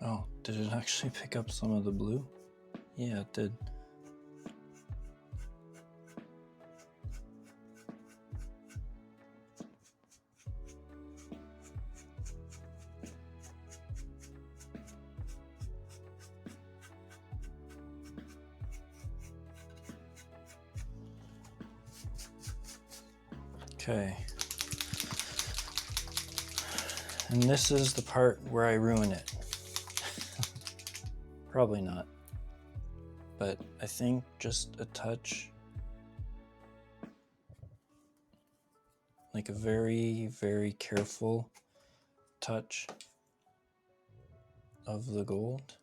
Oh, did it actually pick up some of the blue? Yeah, it did. Okay. And this is the part where I ruin it. Probably not. But I think just a touch, like a very, very careful touch of the gold.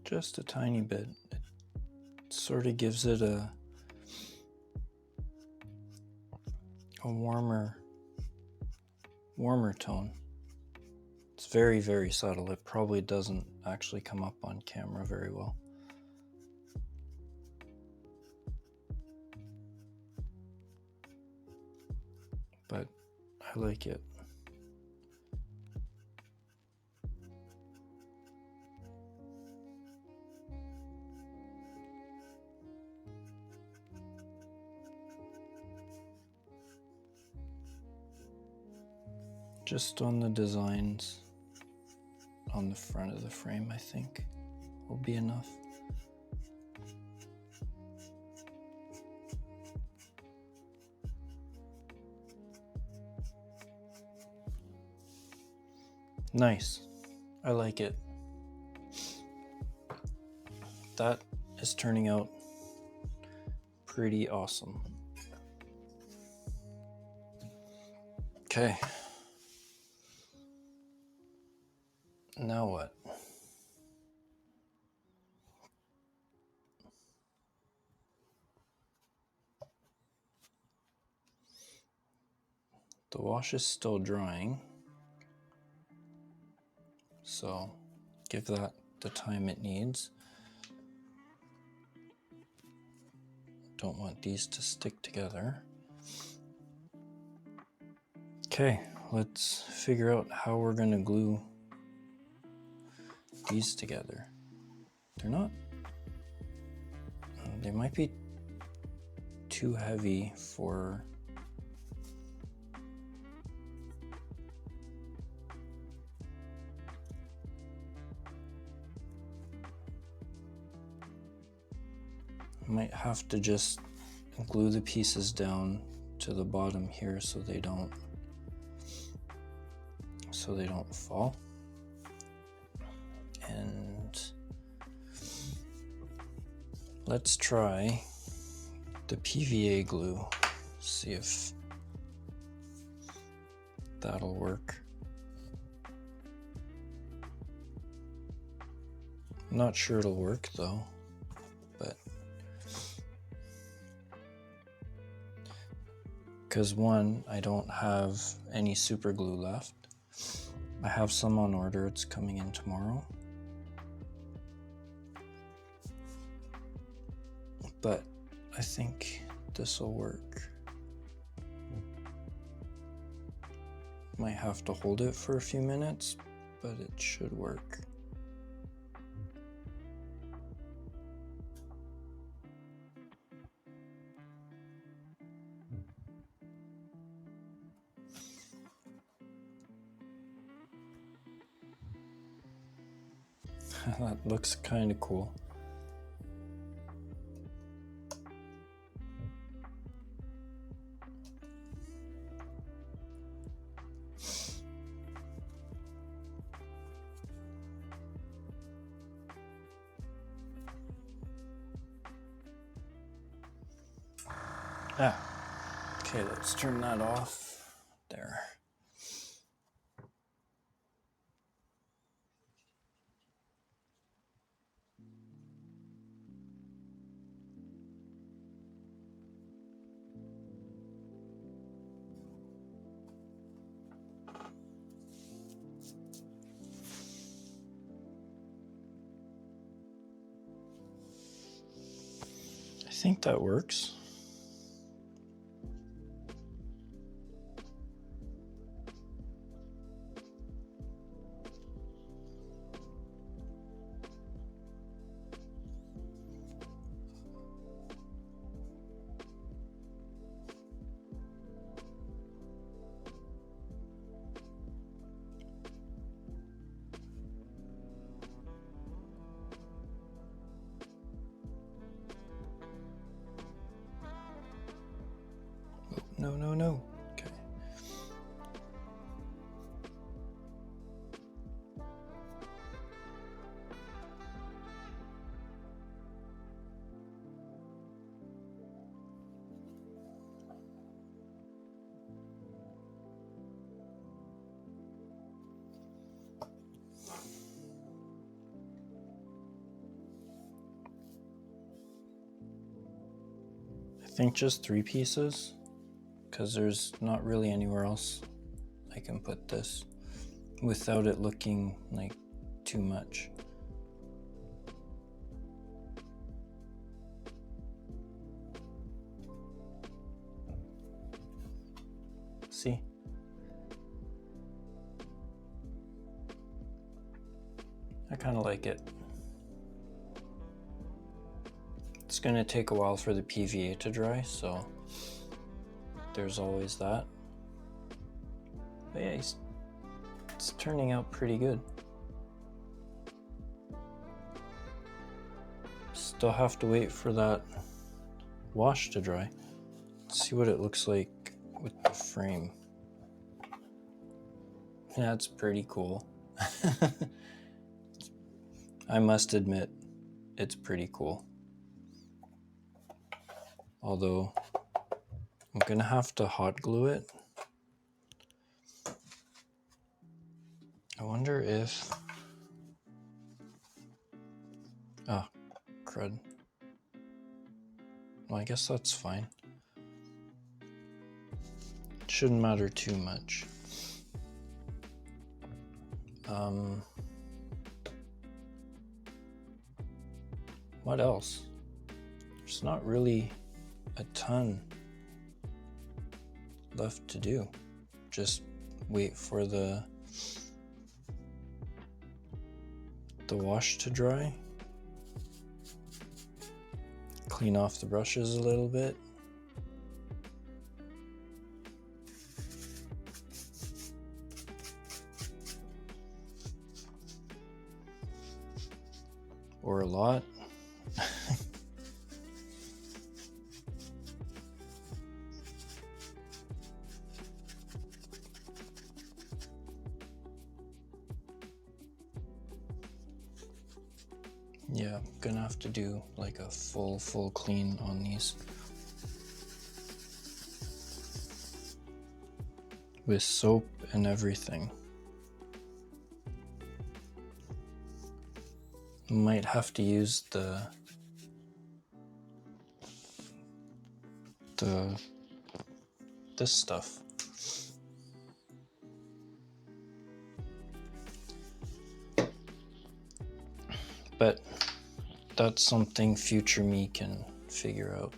Just a tiny bit. It sort of gives it a warmer tone. It's very, very subtle. It probably doesn't actually come up on camera very well. But I like it. Just on the designs on the front of the frame, I think will be enough. Nice. I like it. That is turning out pretty awesome. Okay. Now what? The wash is still drying, so give that the time it needs. Don't want these to stick together. Okay, let's figure out how we're going to glue these together. They're not, they might be too heavy for I might have to just glue the pieces down to the bottom here so they don't fall. And let's try the PVA glue, see if that'll work. I'm not sure it'll work though, but because one, I don't have any super glue left. I have some on order, it's coming in tomorrow. But I think this will work. Might have to hold it for a few minutes, but it should work. That looks kind of cool. Okay, let's turn that off. There. I think that works. No. Okay. I think just 3 pieces, because there's not really anywhere else I can put this without it looking like too much. See? I kind of like it. It's going to take a while for the PVA to dry, so there's always that. But yeah, it's turning out pretty good. Still have to wait for that wash to dry. Let's see what it looks like with the frame. Yeah, it's pretty cool. I must admit, it's pretty cool. Although, I'm gonna have to hot glue it. I wonder if... Oh, crud. Well, I guess that's fine. It shouldn't matter too much. What else? There's not really a ton left to do. Just wait for the wash to dry clean off the brushes a little bit. Or a lot. Yeah, I'm gonna have to do like a full clean on these. With soap and everything. Might have to use this stuff. But that's something future me can figure out.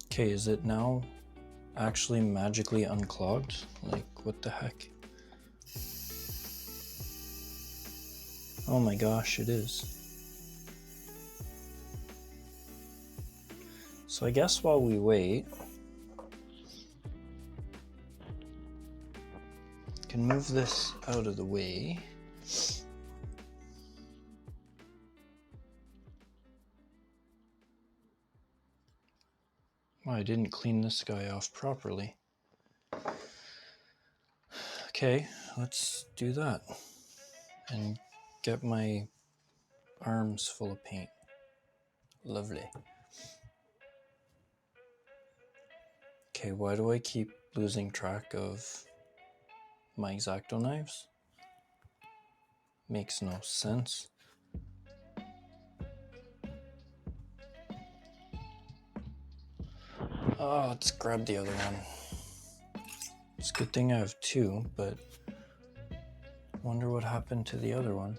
Okay, is it now actually magically unclogged? Like, what the heck? Oh my gosh, it is. So I guess while we wait, I can move this out of the way. Oh, I didn't clean this guy off properly. Okay, let's do that and get my arms full of paint. Lovely. Okay, why do I keep losing track of my X-Acto knives? Makes no sense. Oh, let's grab the other one. It's a good thing I have two, but I wonder what happened to the other one.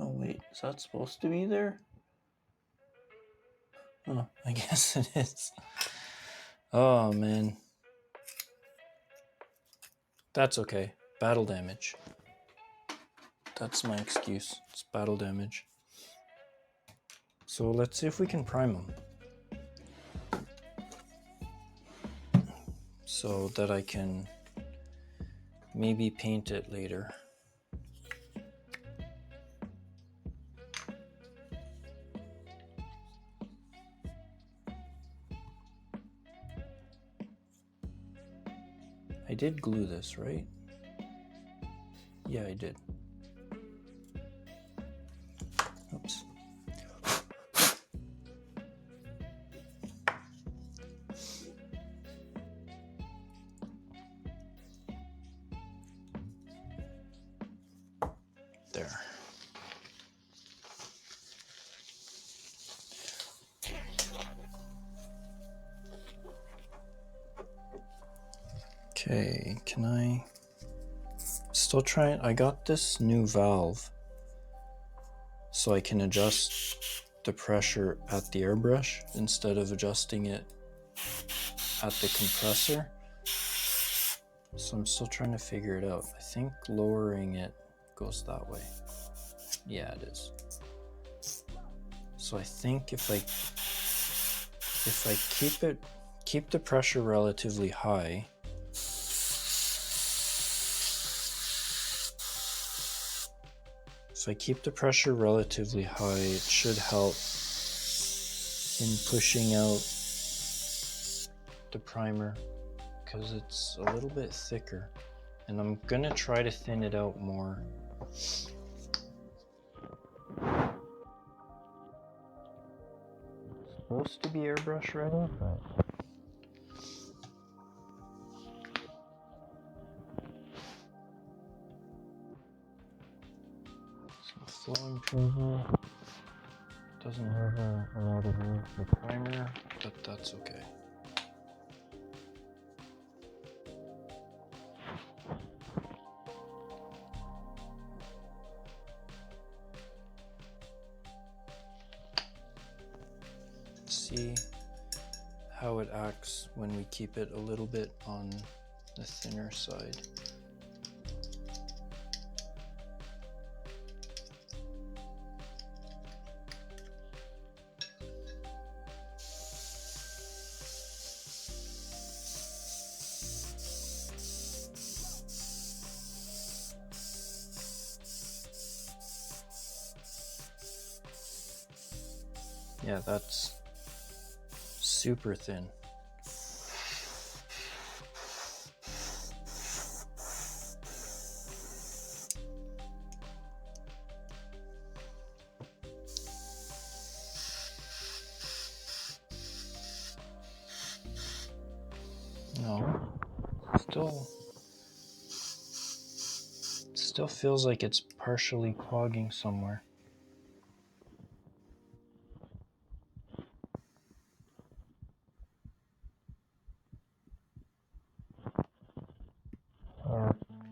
Oh wait, is that supposed to be there? Oh, I guess it is. Oh man. That's okay. Battle damage. That's my excuse. It's battle damage. So let's see if we can prime them. So that I can maybe paint it later. I did glue this, right? Yeah, I did. Oops. There. Okay, can I still try it? I got this new valve so I can adjust the pressure at the airbrush instead of adjusting it at the compressor. So I'm still trying to figure it out. I think lowering it goes that way. Yeah, it is. So I think if I keep the pressure relatively high, it should help in pushing out the primer because it's a little bit thicker, and I'm gonna try to thin it out more. It's supposed to be airbrush ready, but Flow improver doesn't have a lot of room for primer, but that's okay. See how it acts when we keep it a little bit on the thinner side. Yeah, that's super thin. No, still feels like it's partially clogging somewhere.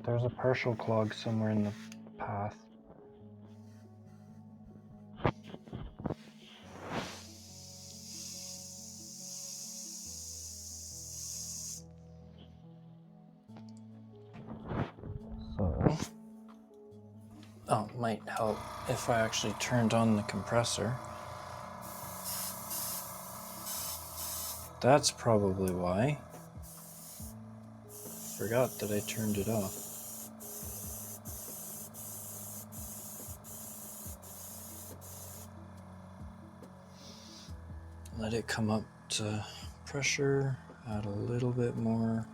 There's a partial clog somewhere in the path. Oh, it might help if I actually turned on the compressor. That's probably why. Forgot that I turned it off. Let it come up to pressure, add a little bit more.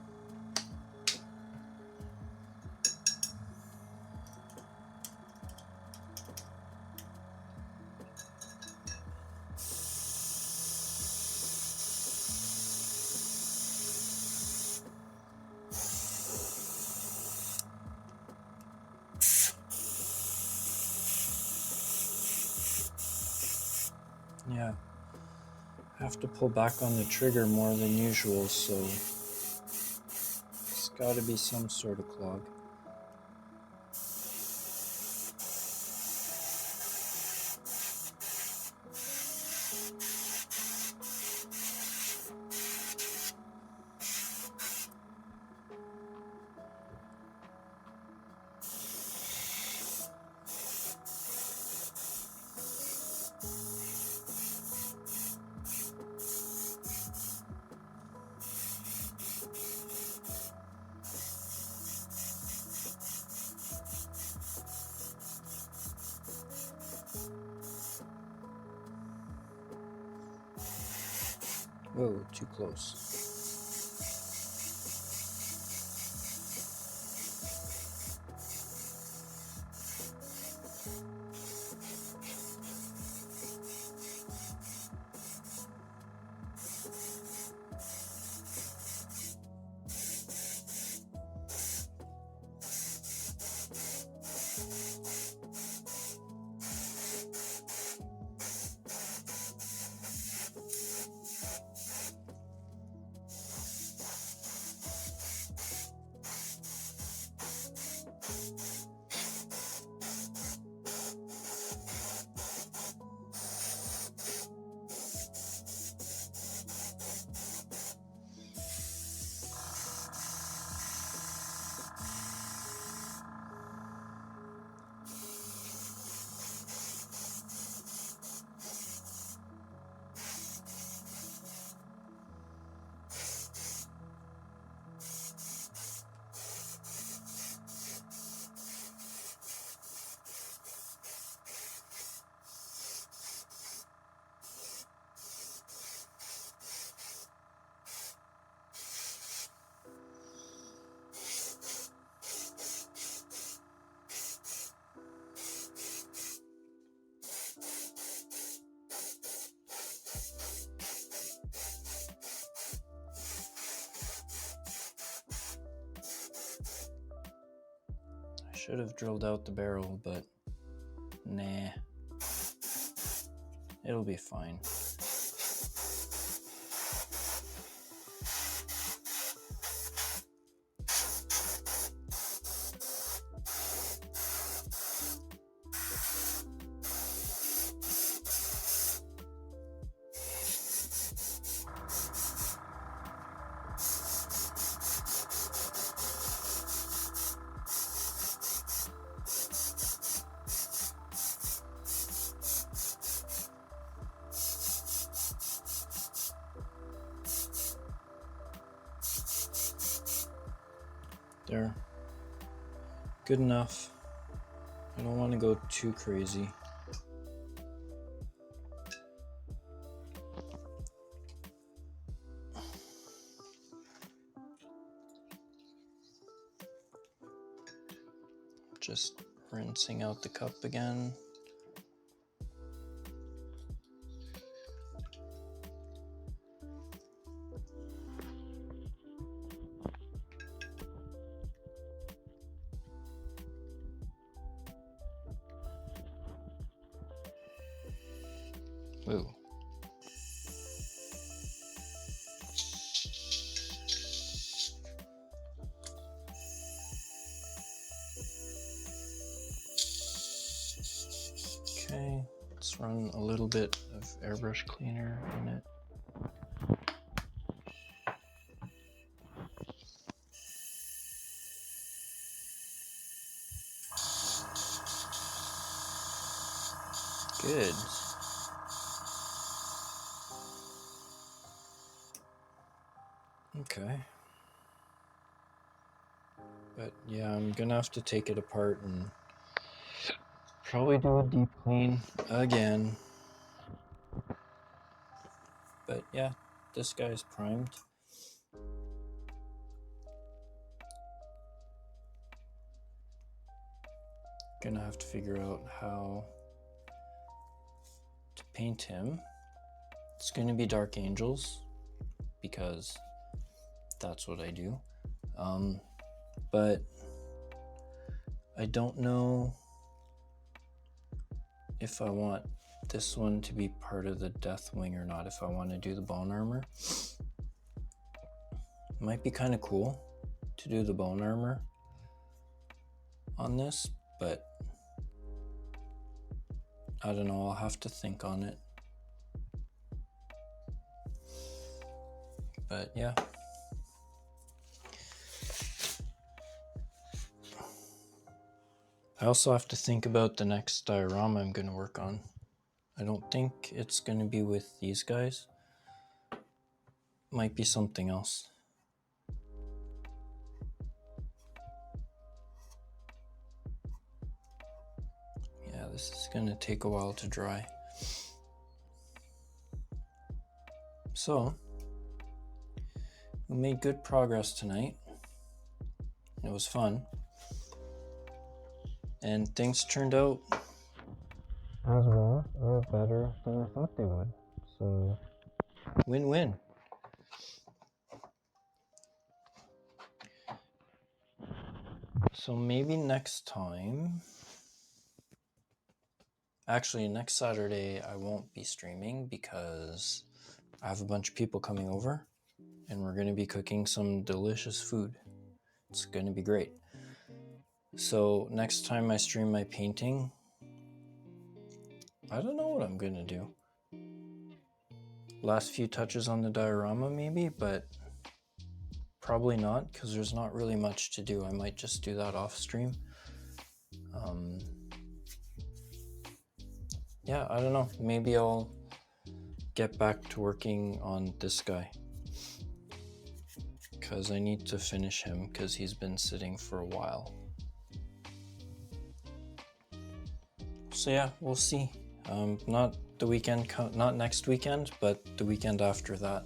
Yeah, I have to pull back on the trigger more than usual, so it's got to be some sort of clog. Whoa, too close. Should have drilled out the barrel, but nah. It'll be fine. There. Good enough. I don't want to go too crazy. Just rinsing out the cup again. Ooh. Okay, let's run a little bit of airbrush cleaner in it. Good. Okay. But yeah, I'm gonna have to take it apart and probably do a deep clean again. But yeah, this guy's primed. Gonna have to figure out how to paint him. It's gonna be Dark Angels because that's what I do. But I don't know if I want this one to be part of the Deathwing or not, if I want to do the bone armor. Might be kind of cool to do the bone armor on this, but I don't know, I'll have to think on it. But yeah. I also have to think about the next diorama I'm going to work on. I don't think it's going to be with these guys. Might be something else. Yeah, this is going to take a while to dry. So, we made good progress tonight. It was fun. And things turned out as well or better than I thought they would. So, win-win. So maybe next time, actually next Saturday I won't be streaming because I have a bunch of people coming over and we're going to be cooking some delicious food. It's going to be great. So next time I stream my painting, I don't know what I'm going to do. Last few touches on the diorama maybe, but probably not because there's not really much to do. I might just do that off stream. Yeah, I don't know. Maybe I'll get back to working on this guy because I need to finish him because he's been sitting for a while. So yeah, we'll see. Not the weekend, not next weekend, but the weekend after that.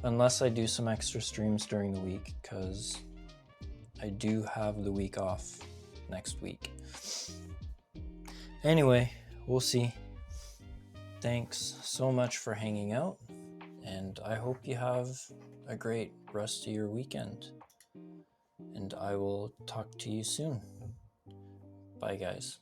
Unless I do some extra streams during the week because I do have the week off next week. Anyway, we'll see. Thanks so much for hanging out, and I hope you have a great rest of your weekend. And I will talk to you soon. Bye, guys.